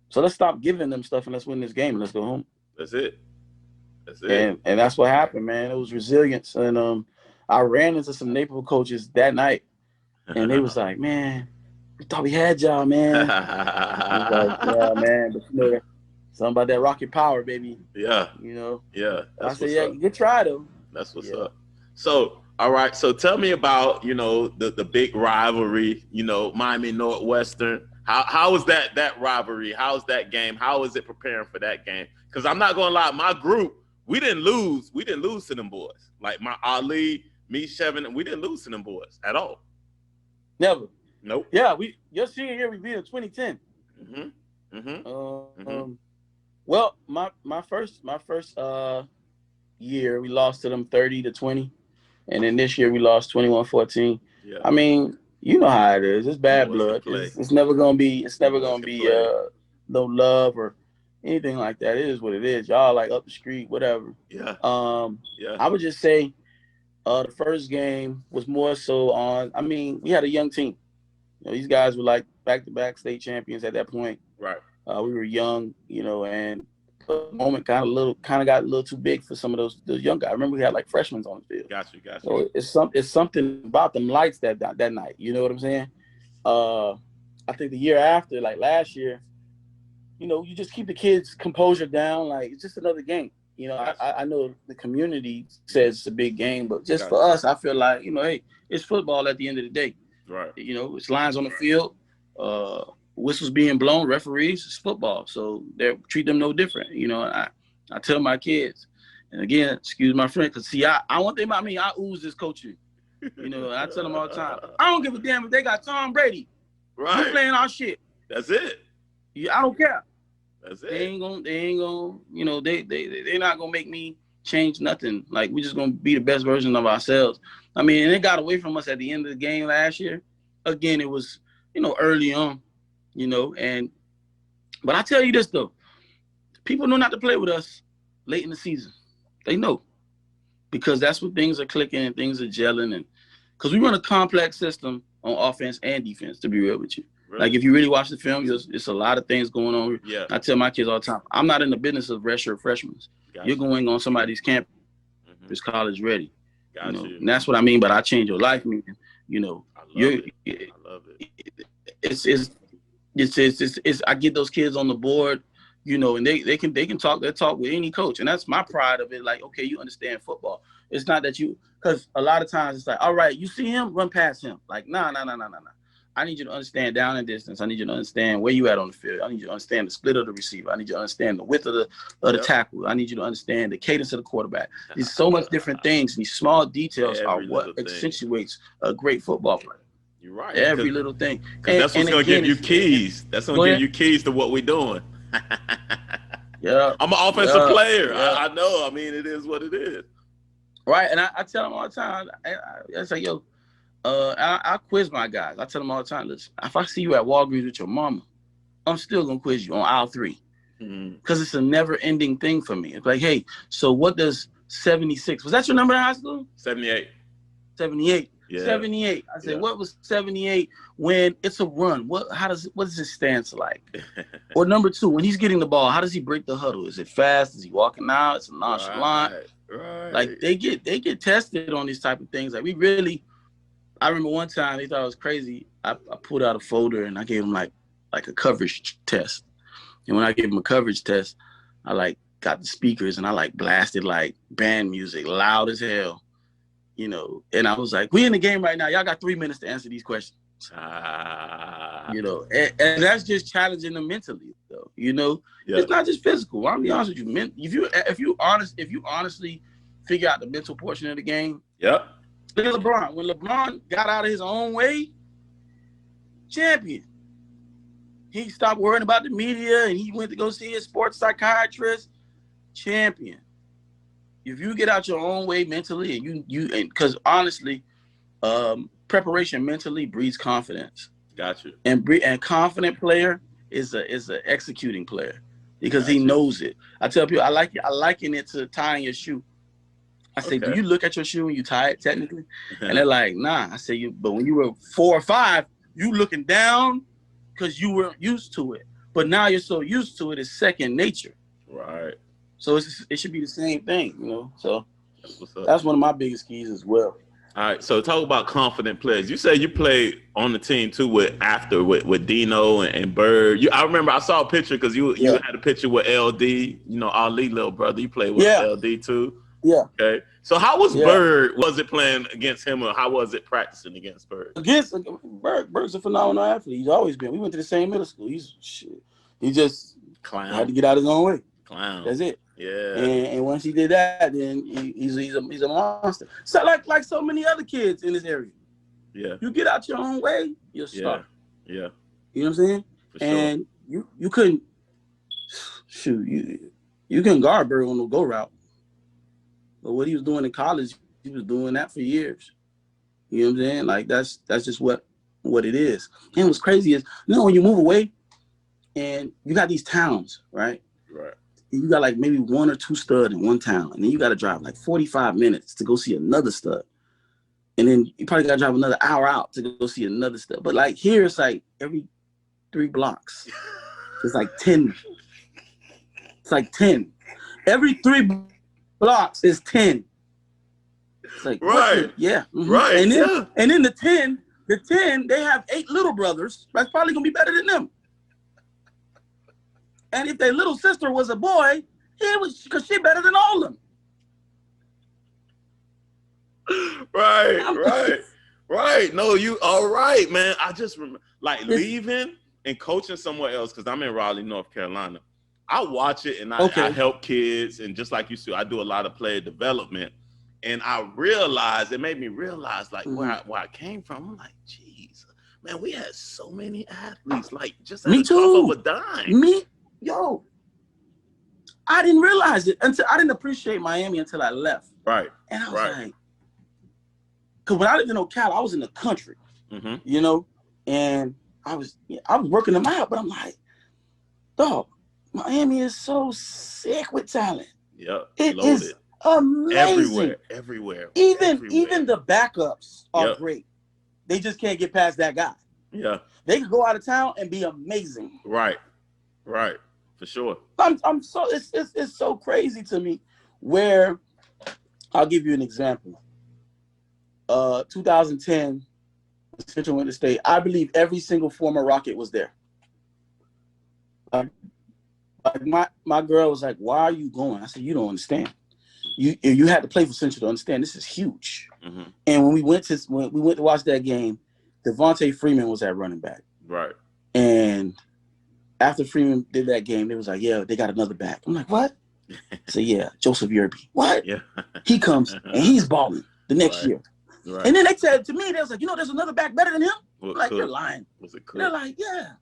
So let's stop giving them stuff and let's win this game and let's go home. That's it. That's it. And that's what happened, man. It was resilience. And I ran into some neighborhood coaches that night, and they was like, man, we thought we had y'all, man. I was like, yeah, man, but you know, something about that rocket power, baby. Yeah. You know? Yeah. I said, yeah, good try, though. That's what's up. So, all right. So tell me about, you know, the big rivalry, you know, Miami Northwestern. How was that rivalry? How's that game? How is it preparing for that game? Because I'm not going to lie, my group, we didn't lose. We didn't lose to them boys. Like my Ali, me, Shevin, we didn't lose to them boys at all. Never. Nope. Yeah, your senior year we beat in 2010. Well, my first year we lost to them 30-20, and then this year we lost 21-14. Yeah. I mean, you know how it is. It's bad blood. It's never gonna be. No love or anything like that. It is what it is. Y'all like up the street, whatever. Yeah. I would just say, the first game was more so on. I mean, we had a young team. You know, these guys were like back-to-back state champions at that point. Right. We were young, you know, and the moment kind of got a little too big for some of those young guys. I remember we had like freshmen on the field. Got you. So it's something about them lights that night. You know what I'm saying? I think the year after, like last year, you know, you just keep the kids' composure down. Like it's just another game. You know, I know the community says it's a big game, but just for us, I feel like, you know, hey, it's football at the end of the day. Right. You know, it's lines on the field, whistles being blown, referees, it's football. So they treat them no different. You know, I tell my kids, and again, excuse my friend, because see, I one thing about me, I ooze this coaching. You know, I tell them all the time, I don't give a damn if they got Tom Brady. Right. We're playing our shit. That's it. Yeah, I don't care. That's it. They ain't gonna, you know, they're not gonna make me change nothing. Like, we're just gonna be the best version of ourselves. I mean, and it got away from us at the end of the game last year. Again, it was, you know, early on, you know, but I tell you this though, people know not to play with us late in the season. They know, because that's when things are clicking and things are gelling, and because we run a complex system on offense and defense, to be real with you. Really? Like, if you really watch the film, it's a lot of things going on. Yeah. I tell my kids all the time, I'm not in the business of redshirt freshmen. Gotcha. You're going on somebody's campus, it's college ready. Gotcha. You know? And that's what I mean, but I change your life, man. You know, I love it. It's I get those kids on the board, you know, and they can talk with any coach. And that's my pride of it. Like, okay, you understand football. It's not that because a lot of times it's like, all right, you see him, run past him. Like, nah. I need you to understand down and distance. I need you to understand where you at on the field. I need you to understand the split of the receiver. I need you to understand the width of the tackle. I need you to understand the cadence of the quarterback. There's so much different things. These small details are what accentuates a great football player. You're right. Every little thing. Because that's what's going to give you keys. That's going to give you keys to what we're doing. Yeah. I'm an offensive player. Yeah. I know. I mean, it is what it is. Right. And I tell them all the time, I say, yo, I quiz my guys. I tell them all the time, listen, if I see you at Walgreens with your mama, I'm still going to quiz you on aisle 3. Because it's a never-ending thing for me. It's like, hey, so what does 76, was that your number in high school? 78. 78. Yeah. 78. I said, what was 78 when it's a run? What is his stance like? Or number 2, when he's getting the ball, how does he break the huddle? Is it fast? Is he walking out? Is it nonchalant? Right. Like, they get tested on these type of things. Like, I remember one time they thought it was crazy. I pulled out a folder and I gave them like a coverage test. And when I gave them a coverage test, I like got the speakers and I like blasted like band music loud as hell, you know. And I was like, we in the game right now. Y'all got 3 minutes to answer these questions. You know, and that's just challenging them mentally, though. You know, It's not just physical. I'll be honest with you. If you honestly figure out the mental portion of the game. Yep. Look at LeBron. When LeBron got out of his own way, champion. He stopped worrying about the media and he went to go see his sports psychiatrist. Champion. If you get out your own way mentally, and because honestly, preparation mentally breeds confidence. Gotcha. And confident player is a executing player because he knows it. I tell people I liken it to tying your shoe. I say, do you look at your shoe when you tie it technically? And they're like, nah. I say, but when you were 4 or 5, you looking down because you weren't used to it. But now you're so used to it, it's second nature. Right. So it should be the same thing, you know. So What's up? that's one of my biggest keys as well. All right, so talk about confident players. You say you played on the team too with Dino and Bird. I remember I saw a picture because you had a picture with LD. You know, Ali little brother. You played with LD too. Yeah. Okay. So how was Bird? Was it playing against him, or how was it practicing against Bird? Against Bird. Bird's a phenomenal athlete. He's always been. We went to the same middle school. He just had to get out his own way. Clown. That's it. Yeah. And once he did that, then he's a monster. So like so many other kids in this area. Yeah. You get out your own way, you'll start. Yeah. You know what I'm saying? For sure. And you couldn't you couldn't guard Bird on the go route. But what he was doing in college, he was doing that for years. You know what I'm saying? Like that's just what it is. And what's crazy is, you know, when you move away and you got these towns, right? Right. You got like maybe 1 or 2 studs in one town, and then you got to drive like 45 minutes to go see another stud. And then you probably got to drive another hour out to go see another stud. But like here, it's like every 3 blocks. It's like 10. It's like 10. Every 3 blocks is 10. It's like, right. Yeah. Mm-hmm. Right. And then the 10, they have 8 little brothers. That's probably going to be better than them. And if their little sister was a boy, it was because she better than all of them. Right. No, you all right, man. I just remember like leaving and coaching somewhere else because I'm in Raleigh, North Carolina. I watch it and I help kids, and just like you said, I do a lot of player development. And I realized, it made me realize like where I came from. I'm like, geez, man, we had so many athletes, like just at the top of a dime. I didn't realize it until I didn't appreciate Miami until I left. Right. And I was like, because when I lived in Ocala, I was in the country, you know, and I was working them out, but I'm like, dog, Miami is so sick with talent. Yep. It is amazing. Everywhere. Even the backups are great. They just can't get past that guy. Yeah. They can go out of town and be amazing. Right. For sure. I'm so it's so crazy to me. Where I'll give you an example. 2010, Central went to state. I believe every single former Rocket was there. My girl was like, "Why are you going?" I said, "You don't understand. You had to play for Central to understand. This is huge." And when we went to watch that game, Devontae Freeman was at running back. Right. And after Freeman did that game, they was like, "Yeah, they got another back." I'm like, "What?" I said, "Yeah, Joseph Yerby." What? Yeah. He comes and he's balling the next year. Right. And then they said to me, they was like, "You know, there's another back better than him." I'm like, Cook? "You're lying." Was it Cook? They're like, "Yeah."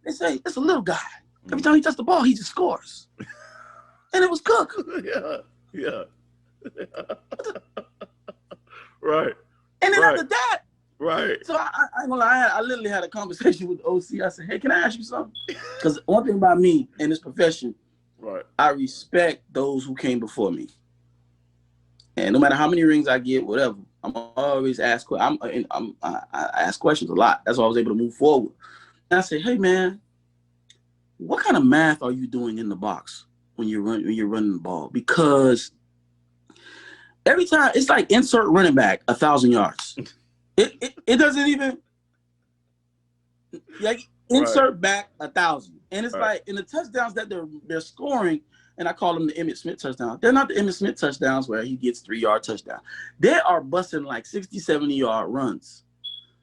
They say it's a little guy. Every time he touches the ball, he just scores. And it was Cook. Yeah. Right. And then after that, right. So I ain't gonna lie, I literally had a conversation with the OC. I said, "Hey, can I ask you something?" Because one thing about me in this profession, I respect those who came before me. And no matter how many rings I get, whatever, I'm always ask. I ask questions a lot. That's why I was able to move forward. And I say, "Hey, man, what kind of math are you doing in the box when you're running the ball?" Because every time it's like insert running back 1,000 yards. It doesn't even like insert back 1,000, and it's like in the touchdowns that they're scoring, and I call them the Emmitt Smith touchdowns. They're not the Emmitt Smith touchdowns where he gets 3-yard touchdown. They are busting like 60, 70-yard runs.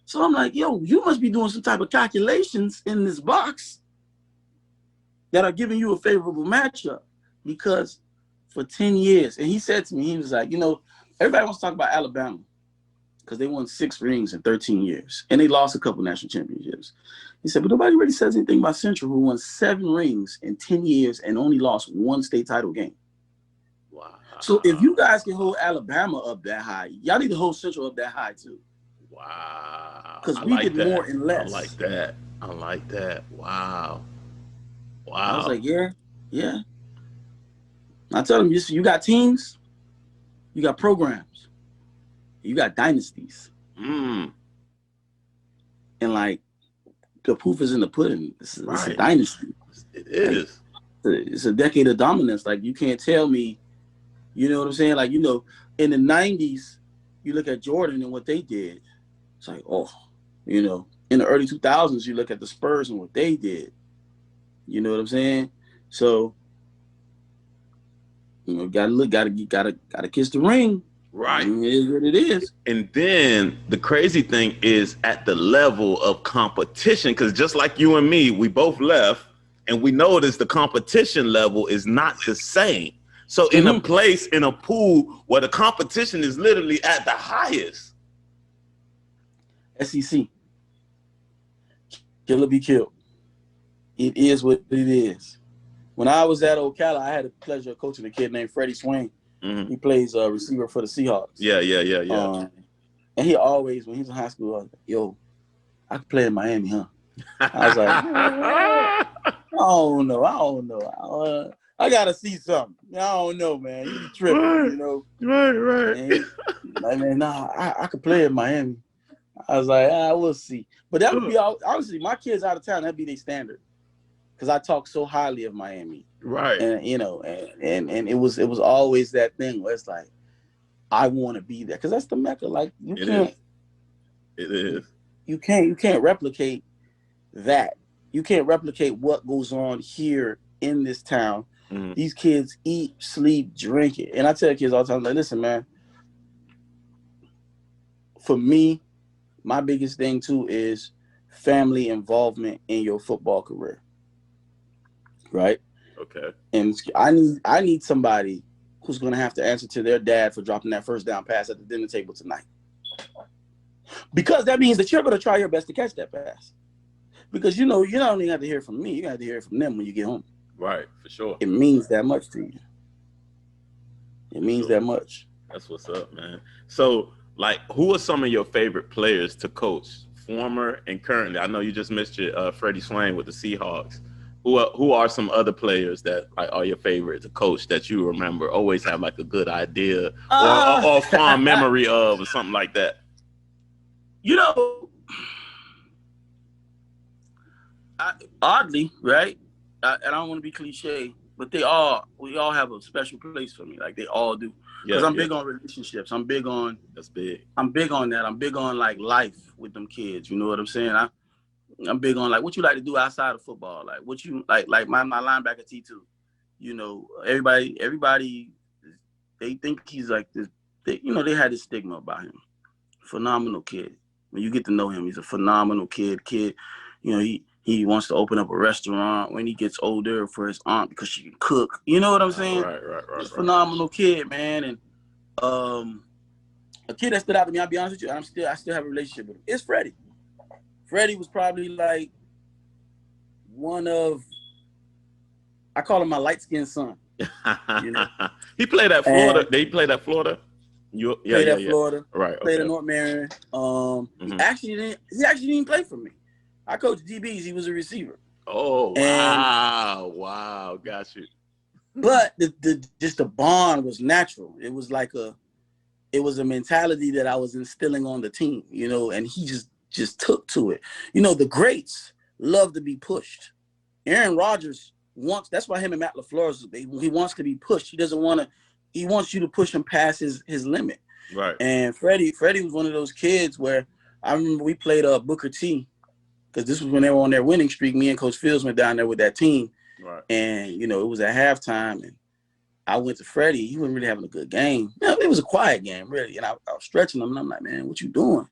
So I'm like, yo, you must be doing some type of calculations in this box that are giving you a favorable matchup, because for 10 years, and he said to me, he was like, you know, everybody wants to talk about Alabama because they won 6 rings in 13 years, and they lost a couple national championships. He said, but nobody really says anything about Central, who won 7 rings in 10 years and only lost 1 state title game. Wow. So if you guys can hold Alabama up that high, y'all need to hold Central up that high too. Wow. Because we did more and less. I like that. Wow. I was like, yeah. I tell them, you got teams, You got programs. You got dynasties. Mm. And like the proof is in the pudding. It's a Right. dynasty. It is. It's a decade of dominance. Like you can't tell me, you know what I'm saying? Like, you know, in the 90s, you look at Jordan and what they did. It's like, oh, you know, in the early 2000s, you look at the Spurs and what they did. You know what I'm saying? So, you know, gotta kiss the ring. Right. It is what it is. And then the crazy thing is at the level of competition, because just like you and me, we both left and we noticed the competition level is not the same. So in a place, in a pool where the competition is literally at the highest. SEC. Kill or be killed. It is what it is. When I was at Ocala, I had the pleasure of coaching a kid named Freddie Swain. He plays receiver for the Seahawks. Yeah. And he always, when he was in high school, I was like, yo, I could play in Miami, huh? I was like, I don't know. I got to see something. I don't know, man. You be tripping, you know? Right. And man, I could play in Miami. I was like, we'll see. But that would be, honestly, my kids out of town, that'd be their standard. Because I talk so highly of Miami. Right. And, you know, and it was always that thing where it's like, I want to be there. Because that's the Mecca. Like, It is. You can't replicate that. You can't replicate what goes on here in this town. These kids eat, sleep, drink it. And I tell kids all the time, like, listen, man, for me, my biggest thing too is family involvement in your football career. Right? Okay. And I need somebody who's going to have to answer to their dad for dropping that first down pass at the dinner table tonight. Because that means that you're going to try your best to catch that pass. Because, you know, you not only have to hear from me, you have to hear from them when you get home. Right, for sure. It means that much to you. It means that much. That's what's up, man. So, like, who are some of your favorite players to coach, former and currently? I know you just missed your Freddie Swain with the Seahawks. Who are some other players that are your favorite to coach that you remember, always have like a good idea or fond memory of or something like that? You know, oddly, right? I don't want to be cliche, but we all have a special place for me. Like they all do. Because I'm big on relationships. I'm big on that. I'm big on like life with them kids. You know what I'm saying? I'm big on like what you like to do outside of football. Like what you like my linebacker T2. You know, everybody they think he's like this. They had this stigma about him. Phenomenal kid. When you get to know him, he's a phenomenal kid. You know, he wants to open up a restaurant when he gets older for his aunt because she can cook. You know what I'm saying? Right. He's a phenomenal kid, man. And a kid that stood out to me, I'll be honest with you, I still have a relationship with him. It's Freddie. Freddie was probably like one of, I call him my light-skinned son. You know? He played at Florida. They played at Florida. Played at Florida. Right. Okay. Played at North Marion. He actually didn't play for me. I coached DBs. He was a receiver. Oh, wow. Got you. But the bond was natural. It was like it was a mentality that I was instilling on the team, you know, and he just took to it. You know, the greats love to be pushed. Aaron Rodgers that's why him and Matt LaFleur, he wants to be pushed. He wants you to push him past his limit. Right. And Freddie was one of those kids where I remember we played Booker T, because this was when they were on their winning streak. Me and Coach Fields went down there with that team. Right. And, you know, it was at halftime, and I went to Freddie. He wasn't really having a good game. You know, it was a quiet game, really. And I was stretching him, and I'm like, man, what you doing?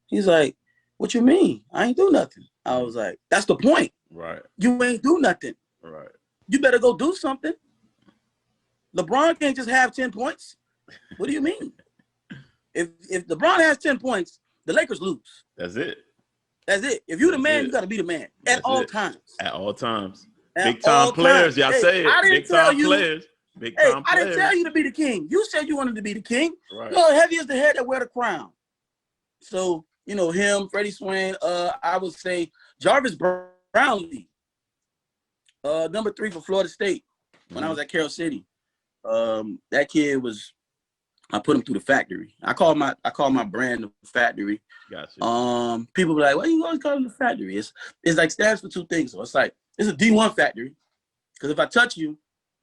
He's like, what you mean? I ain't do nothing. I was like, that's the point. Right. You ain't do nothing. Right. You better go do something. LeBron can't just have 10 points. What do you mean? If LeBron has 10 points, the Lakers lose. That's it. If you're the man, you got to be the man at all times. At all times. Big time players, y'all say it. Big time players. I didn't tell you to be the king. You said you wanted to be the king. Right. You know, heavy is the head that wear the crown. So, you know, him, Freddie Swain, I would say Jarvis Brownlee, number 3 for Florida State when I was at Carroll City. That kid was I put them through the factory. I call my brand the factory. Gotcha. People be like, why you always call it the factory? It's like stands for two things. So it's like it's a D1 factory. Because if I touch you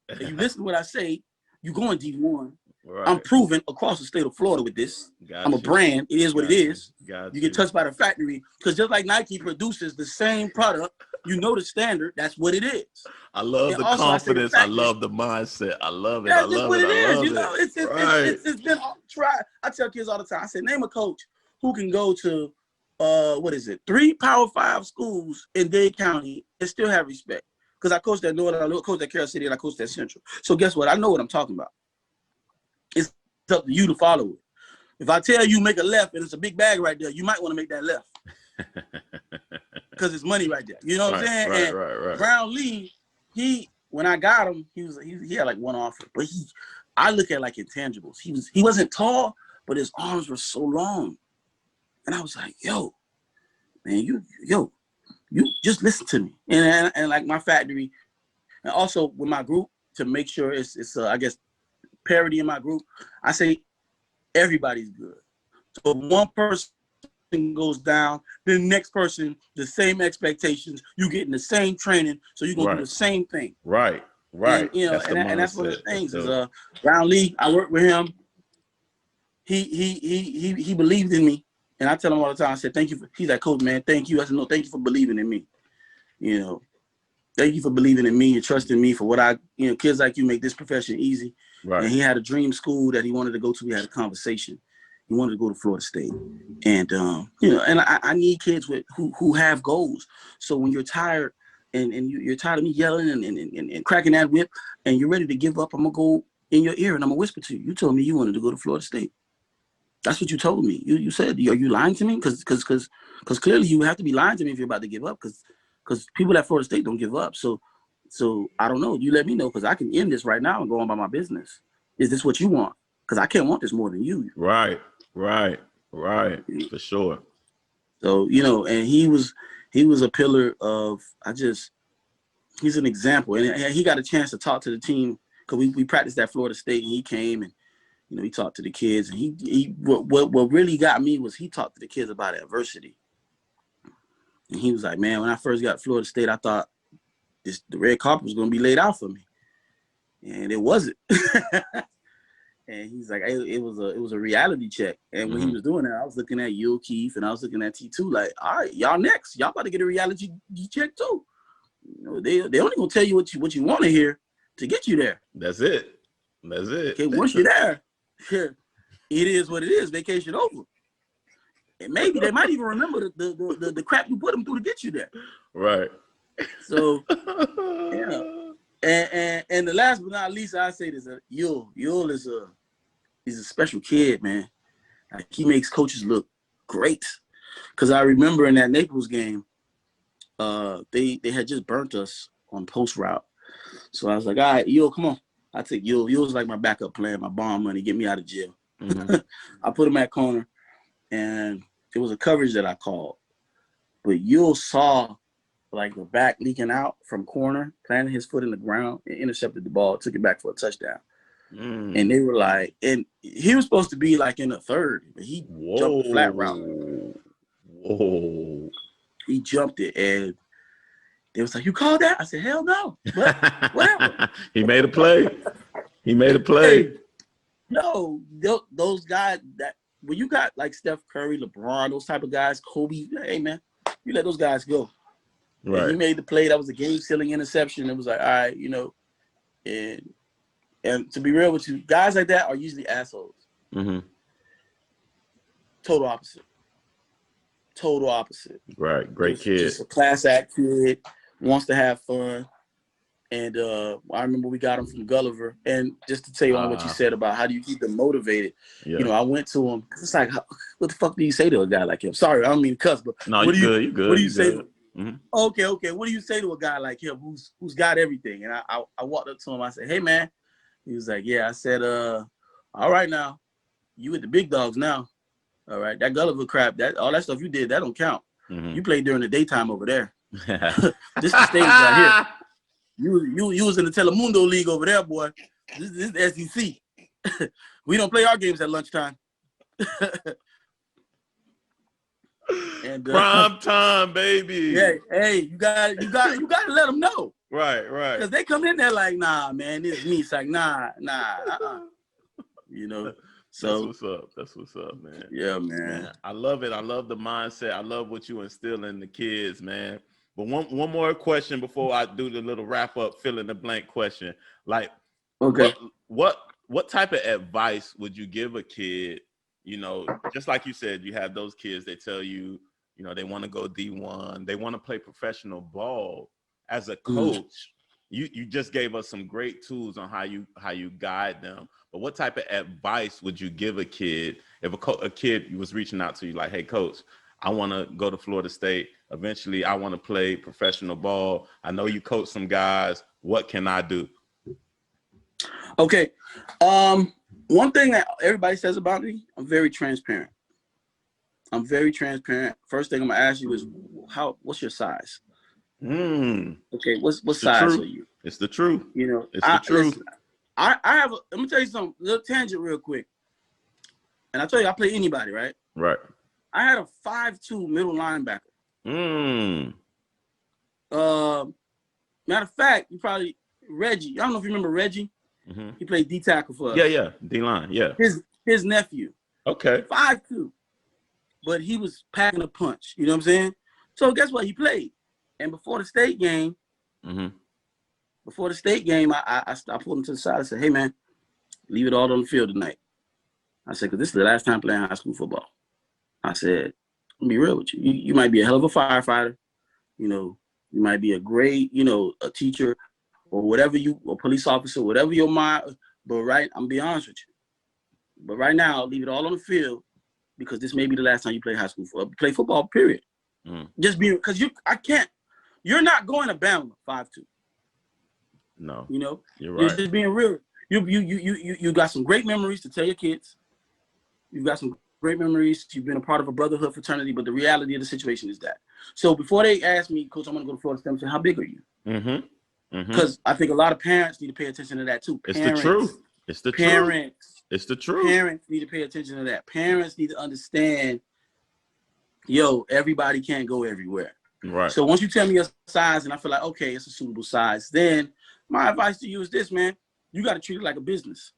and you listen to what I say, you going D1. Right. I'm proven across the state of Florida with this. Gotcha. I'm a brand. It is what it is. Gotcha. You get touched by the factory because just like Nike produces the same product, you know the standard. That's what it is. I love the confidence. I love the mindset. I love it. That's I love what it. it I is. love You know, it. it's been try. I tell kids all the time. I say, name a coach who can go to 3 Power 5 schools in Dade County and still have respect. Because I coached at Northern, I coached at Carroll City, and I coached at Central. So guess what? I know what I'm talking about. It's up to you to follow it. If I tell you make a left and it's a big bag right there, you might want to make that left. Because it's money right there. You know what I'm saying? Right. Brown Lee, when I got him, he had like one offer. But I look at like intangibles. He wasn't tall, but his arms were so long. And I was like, yo, man, you just listen to me. And like my factory, and also with my group, to make sure it's I guess parity in my group, I say everybody's good. So if one person goes down, the next person, the same expectations, you getting the same training, so you're gonna do the same thing. Right. And, you know, and that's one of the things is Brown Lee, I worked with him. He believed in me. And I tell him all the time, I said, thank you. He's like, coach, man, thank you. I said, no, thank you for believing in me. You know, thank you for believing in me and trusting me for what kids like you make this profession easy. Right. And he had a dream school that he wanted to go to. We had a conversation. He wanted to go to Florida State. And, and I need kids who have goals. So when you're tired and you're tired of me yelling and cracking that whip and you're ready to give up, I'm going to go in your ear and I'm going to whisper to you. You told me you wanted to go to Florida State. That's what you told me. You said, are you lying to me? Because clearly you have to be lying to me if you're about to give up. Because people at Florida State don't give up. So I don't know. You let me know because I can end this right now and go on by my business. Is this what you want? Because I can't want this more than you. Right. For sure. So and he was a pillar of he's an example, and he got a chance to talk to the team because we practiced at Florida State, and he came and. He talked to the kids, and what really got me was he talked to the kids about adversity. And he was like, man, when I first got to Florida State, I thought the red carpet was going to be laid out for me. And it wasn't. And he's like, it was a reality check. And when he was doing that, I was looking at Yul Keefe and I was looking at T2 like, all right, y'all next. Y'all about to get a reality check too. They only going to tell you what you want to hear to get you there. That's it. Okay, once you're there, it is what it is. Vacation over. And maybe they might even remember the crap you put them through to get you there. Right. So, and the last but not least, I say this: Yul is he's a special kid, man. Like, he makes coaches look great. Because I remember in that Naples game, they had just burnt us on post route. So I was like, all right, Yul, come on. I take Yul. Yul's like my backup plan, my bond money, get me out of jail. Mm-hmm. I put him at corner, and it was a coverage that I called. But Yul saw like the back leaking out from corner, planted his foot in the ground, and intercepted the ball, took it back for a touchdown. And they were like, and he was supposed to be like in the third, but he jumped a flat route. Whoa. He jumped it, and they was like, you called that? I said, hell no. But whatever. He made a play. Hey, no, those guys that when you got like Steph Curry, LeBron, those type of guys, Kobe, hey man, you let those guys go. Right. And he made the play. That was a game-sealing interception. It was like, all right, and to be real with you, guys like that are usually assholes. Mm-hmm. Total opposite. Right. Great kid. Just a class act kid. Wants to have fun. And I remember we got him from Gulliver. And just to tell you on what you said about how do you keep them motivated, I went to him. It's like, what the fuck do you say to a guy like him? Sorry, I don't mean to cuss, but no, you good. What do you say? Okay. What do you say to a guy like him who's got everything? And I walked up to him. I said, hey, man. He was like, yeah. I said, all right now. You with the big dogs now. All right. That Gulliver crap, all that stuff you did, that don't count. You played during the daytime over there. This is the stage right here. You was in the Telemundo League over there, boy. This is SEC. We don't play our games at lunchtime. And prime time, baby. Yeah, hey, you got to let them know. Right. Because they come in there like, nah, man, this is me. It's like, nah. You know. So That's what's up, man. Yeah, man. I love it. I love the mindset. I love what you instill in the kids, man. But one more question before I do the little wrap up, fill in the blank question. Like, okay, what type of advice would you give a kid? You know, just like you said, you have those kids that tell you, you know, they want to go D1, they want to play professional ball. As a coach, you just gave us some great tools on how you guide them. But what type of advice would you give a kid if a kid was reaching out to you like, hey, coach, I want to go to Florida State. Eventually, I want to play professional ball. I know you coach some guys. What can I do? Okay. One thing that everybody says about me, I'm very transparent. First thing I'm gonna ask you is, what's your size? Okay, what size are you? It's the truth. You know, it's the truth. Listen, I have. Let me tell you something. Little tangent, real quick. And I tell you, I play anybody, right? Right. I had a 5'2" middle linebacker. Matter of fact, you probably Reggie. I don't know if you remember Reggie. Mm-hmm. He played D tackle for us. Yeah, D-line. Yeah. His nephew. Okay. 5'2", but he was packing a punch. You know what I'm saying? So guess what? He played. And before the state game, I pulled him to the side. I said, "Hey man, leave it all on the field tonight." I said, "Because this is the last time playing high school football." I said, "I'll be real with you. You might be a hell of a firefighter. You know, you might be a great, a teacher or whatever a police officer, whatever your mind. But I'm gonna be honest with you. But right now, leave it all on the field because this may be the last time you play high school play football. Period. Just because you're not going to Bama 5'2". No, You're right. You're just being real. You got some great memories to tell your kids. You've got some great memories. You've been a part of a brotherhood fraternity, but the reality of the situation is that. So before they ask me, Coach, I'm going to go to Florida State, I'm saying, how big are you? Because I think a lot of parents need to pay attention to that too. It's the truth. It's the truth. Parents need to pay attention to that. Parents need to understand, everybody can't go everywhere. Right. So once you tell me your size and I feel like, okay, it's a suitable size, then my advice to you is this, man. You got to treat it like a business.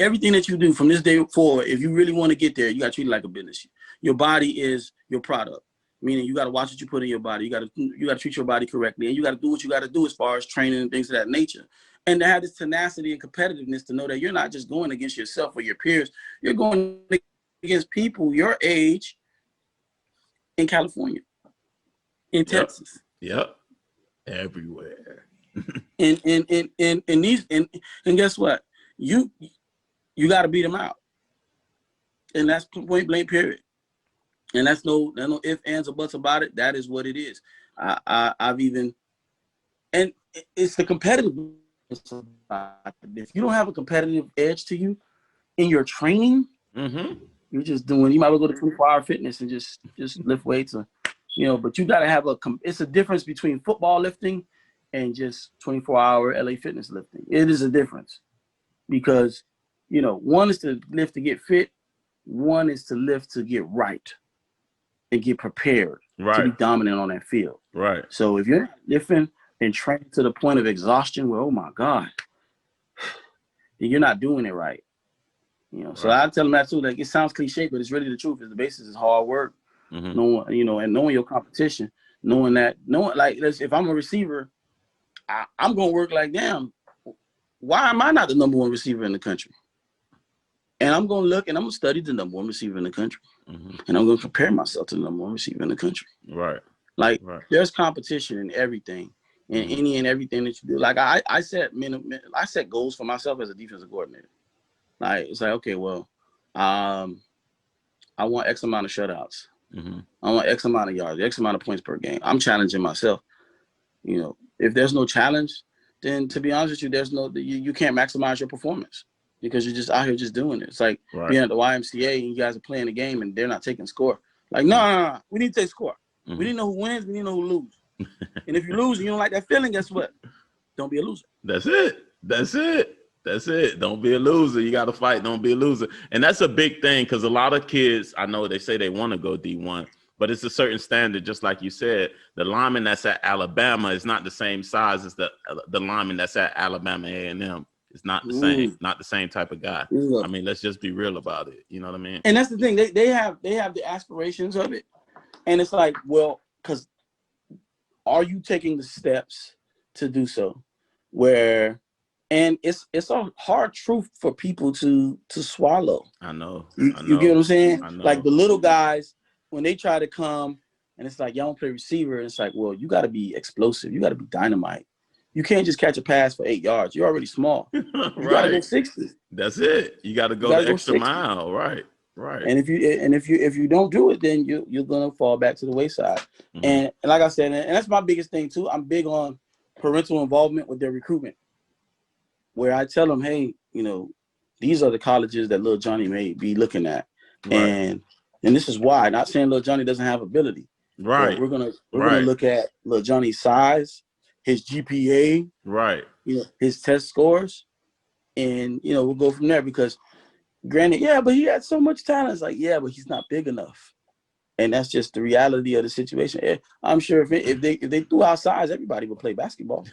Everything that you do from this day forward, if you really want to get there, you got to treat it like a business. Your body is your product, meaning you got to watch what you put in your body. You got to treat your body correctly, and you got to do what you got to do as far as training and things of that nature. And to have this tenacity and competitiveness to know that you're not just going against yourself or your peers, you're going against people your age in California, in Texas. Yep. Everywhere. and guess what? You got to beat them out, and that's point blank, period. And that's no ifs, ands, or buts about it. That is what it is. And it's the competitiveness. If you don't have a competitive edge to you in your training, you're just doing. You might well go to 24-hour fitness and just lift weights, But you got to have it's a difference between football lifting and just 24-hour LA fitness lifting. It is a difference because. One is to lift to get fit. One is to lift to get right and get prepared to be dominant on that field. Right. So if you're not lifting and training to the point of exhaustion where, oh my God, then you're not doing it right. So I tell them that too. Like, it sounds cliche, but it's really the truth. The basis is hard work. Knowing, and knowing your competition, knowing like, if I'm a receiver, I'm going to work like, damn, why am I not the number one receiver in the country? And I'm going to look and I'm going to study the number one receiver in the country. And I'm going to compare myself to the number one receiver in the country. Right. Like, there's competition in everything, in any and everything that you do. Like, I set goals for myself as a defensive coordinator. Like, it's like, okay, well, I want X amount of shutouts. I want X amount of yards, X amount of points per game. I'm challenging myself. If there's no challenge, then to be honest with you, you can't maximize your performance because you're just out here just doing it. It's like being at the YMCA and you guys are playing the game and they're not taking score. Like, no. We need to take score. We need to know who wins. We need to know who loses. And if you lose and you don't like that feeling, guess what? Don't be a loser. That's it. That's it. Don't be a loser. You got to fight. Don't be a loser. And that's a big thing because a lot of kids, I know they say they want to go D1, but it's a certain standard. Just like you said, the lineman that's at Alabama is not the same size as the lineman that's at Alabama A&M. It's not the same, not the same type of guy. I mean, let's just be real about it. You know what I mean? And that's the thing. They have the aspirations of it. And it's like, well, because are you taking the steps to do so? And it's a hard truth for people to swallow. I know. You get what I'm saying? I know. Like the little guys, when they try to come and it's like, y'all don't play receiver. It's like, well, you got to be explosive. You got to be dynamite. You can't just catch a pass for 8 yards. You're already small. You got to go 60. That's it. You got to go the extra mile. Right. And if you don't do it, then you're gonna fall back to the wayside. Mm-hmm. And like I said, and that's my biggest thing too. I'm big on parental involvement with their recruitment, where I tell them, hey, these are the colleges that little Johnny may be looking at, and this is why. Not saying little Johnny doesn't have ability. Right. We're gonna look at little Johnny's size, his GPA, his test scores, and we'll go from there because. Granted, yeah, but he had so much talent. It's like, yeah, but he's not big enough, and that's just the reality of the situation. I'm sure if they threw out size, everybody would play basketball.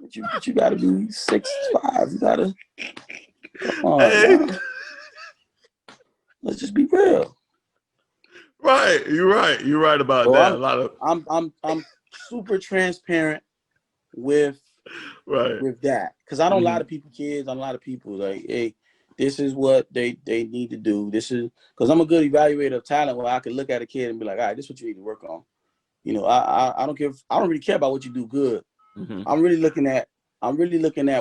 But you got to be 6'5". You got to come on. Let's just be real. Right, you're right. You're right about that. I'm super transparent with that because I don't lie to people, kids. I'm a lot of people like, hey, this is what they need to do. This is because I'm a good evaluator of talent where I can look at a kid and be like, all right, this is what you need to work on. I don't care. I don't really care about what you do good. Mm-hmm. I'm really looking at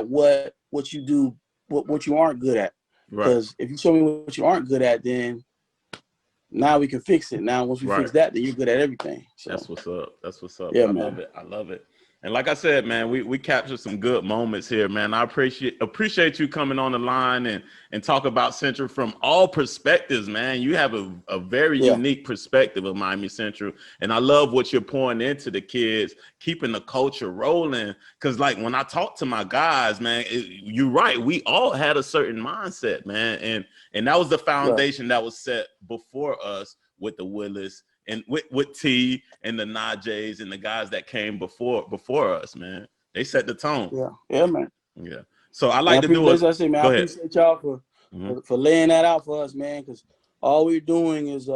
what you do, what you aren't good at. Because if you show me what you aren't good at, then now we can fix it. Now once we fix that, then you're good at everything. So that's what's up. Yeah, I man. love it. I love it. And like I said, man, we captured some good moments here, man. I appreciate you coming on the line and talk about Central from all perspectives, man. You have a very unique perspective of Miami Central. And I love what you're pouring into the kids, keeping the culture rolling. Because, like, when I talk to my guys, man, you're right. We all had a certain mindset, man. And that was the foundation that was set before us with the Willis and with T and the Najees and the guys that came before us, man. They set the tone. Yeah, man. Yeah. So I like to do it. I appreciate y'all for laying that out for us, man, because all we're doing is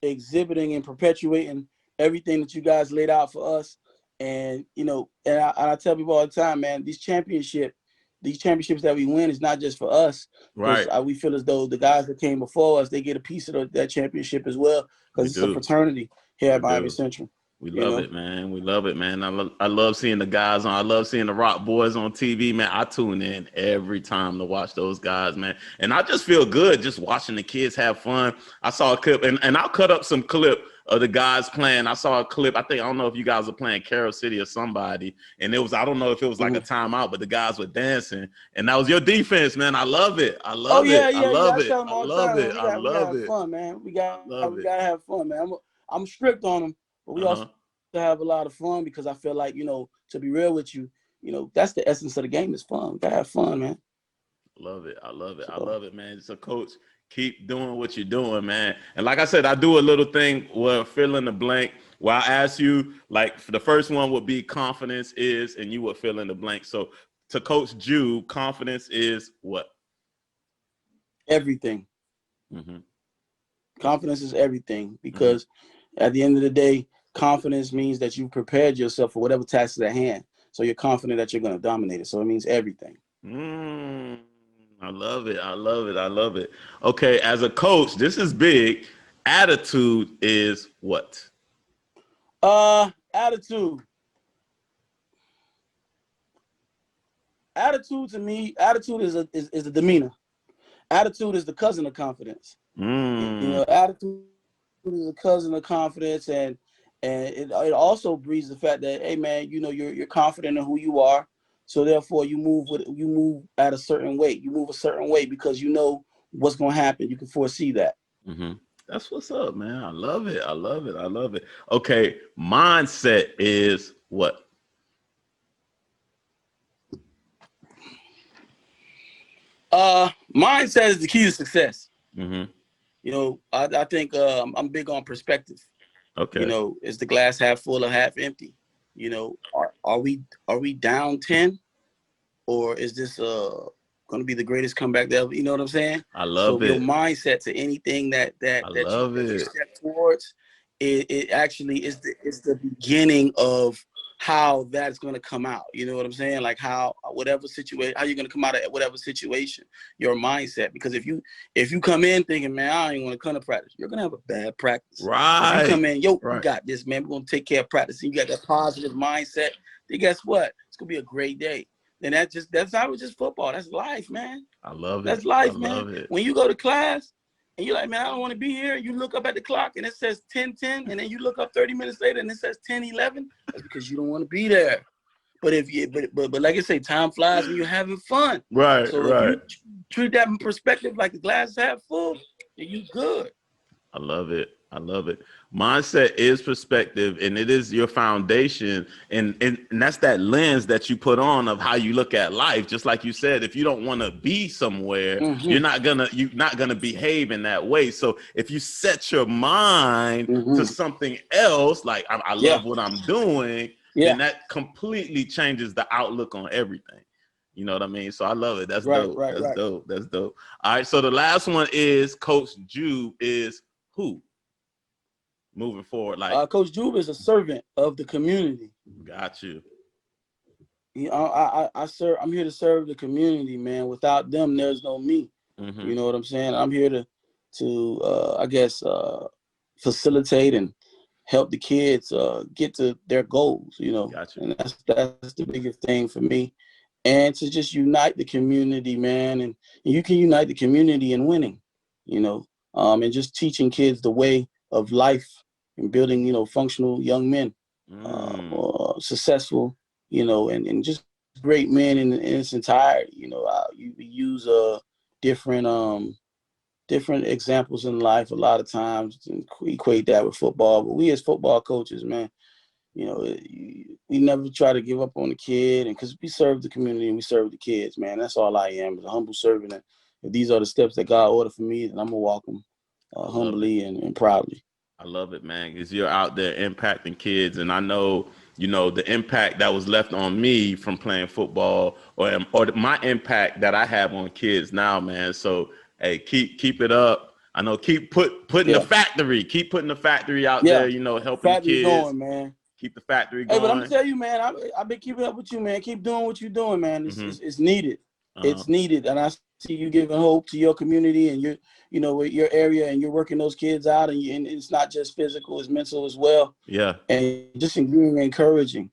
exhibiting and perpetuating everything that you guys laid out for us. And I tell people all the time, man, these championships that we win is not just for us. Right. We feel as though the guys that came before us, they get a piece of that championship as well, because it's a fraternity here at Miami Central. We love it, man. We love it, man. I love seeing the guys on. I love seeing the Rock Boys on TV, man. I tune in every time to watch those guys, man. And I just feel good just watching the kids have fun. I saw a clip, and I'll cut up some clip of the guys playing. I saw a clip. I don't know if you guys were playing Carroll City or somebody, and I don't know if it was like a timeout, but the guys were dancing, and that was your defense, man. I love it. I love it. I love it. I love it. I love it. Fun, man. We gotta have fun, man. I'm strict on them, but we also have a lot of fun because I feel like, to be real with you, that's the essence of the game is fun. We gotta have fun, man. Love it. I love it. I love it, man. So, Coach, keep doing what you're doing, man. And like I said, I do a little thing where fill in the blank, where I ask you, like, the first one would be confidence is, and you would fill in the blank. So to Coach Jube, confidence is what? Everything. Mm-hmm. Confidence is everything because at the end of the day, confidence means that you prepared yourself for whatever task is at hand. So you're confident that you're going to dominate it. So it means everything. I love it. I love it. I love it. Okay, as a coach, this is big. Attitude is what? Attitude. Attitude to me, attitude is a demeanor. Attitude is the cousin of confidence. Attitude is a cousin of confidence, and it also breeds the fact that, hey man, you're confident in who you are. So therefore, you move at a certain way. You move a certain way because you know what's going to happen. You can foresee that. Mm-hmm. That's what's up, man. I love it. I love it. I love it. Okay, mindset is what? Mindset is the key to success. Mm-hmm. You know, I think I'm big on perspective. Okay. You know, is the glass half full or half empty? You know, are we down 10, or is this going to be the greatest comeback ever? You know what I'm saying? I love it. So your mindset to anything that you step towards, it actually is the beginning of how that's going to come out. You know what I'm saying? Like how you're going to come out of whatever situation, your mindset. Because if you come in thinking, man, I don't even want to come to practice, you're going to have a bad practice. Right. If you come in, we got this, man. We're going to take care of practice. And you got that positive mindset, then guess what? It's going to be a great day. And that's not just football. That's life, man. I love it. That's life, I man. love it. When you go to class and you're like, man, I don't want to be here. You look up at the clock and it says 10:10, and then you look up 30 minutes later and it says 10:11. That's because you don't want to be there. But but like I say, time flies when you're having fun. Right. So if you treat that in perspective like the glass is half full, then you good. I love it. I love it. Mindset is perspective, and it is your foundation, and that's that lens that you put on of how you look at life. Just like you said, if you don't want to be somewhere, you're not gonna behave in that way. So if you set your mind to something else, like I love what I'm doing, then that completely changes the outlook on everything. You know what I mean? So I love it. That's dope. That's dope. That's dope. All right. So the last one is Coach Jube is who? Moving forward, like Coach Jube is a servant of the community. Got you. I serve. I'm here to serve the community, man. Without them, there's no me. You know what I'm saying? I'm here to facilitate and help the kids get to their goals. You know, Got you. And that's the biggest thing for me. And to just unite the community, man. And you can unite the community in winning. You know, and just teaching kids the way of life. And building, you know, functional young men, successful, you know, and just great men in its entirety. You know, we use different examples in life a lot of times and equate that with football. But we as football coaches, man, you know, we never try to give up on the kid, and because we serve the community and we serve the kids, man. That's all I am, is a humble servant. And if these are the steps that God ordered for me, then I'm gonna walk them humbly and proudly. I love it, man, because you're out there impacting kids. And I know, you know, the impact that was left on me from playing football or my impact that I have on kids now, man. So, hey, keep it up. I know, keep putting the factory out there, you know, helping factory kids. Going, man. Keep the factory going. Hey, but I'm going to tell you, man, I've been keeping up with you, man. Keep doing what you're doing, man. It's needed. It's needed. And I see you giving hope to your community and your area, and you're working those kids out, and it's not just physical, it's mental as well. Yeah. And just being encouraging,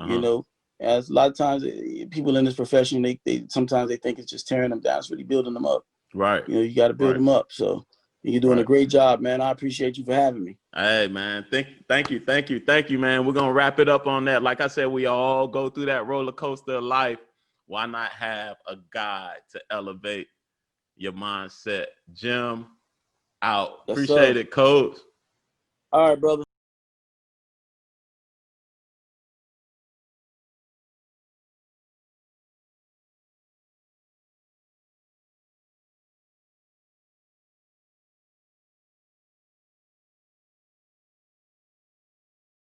you know, as a lot of times people in this profession, they sometimes they think it's just tearing them down. It's really building them up. Right. You know, you got to build them up. So you're doing a great job, man. I appreciate you for having me. Hey, man. Thank you, man. We're going to wrap it up on that. Like I said, we all go through that roller coaster of life. Why not have a guide to elevate your mindset? Jim, out. Appreciate it, Coach. All right, brother.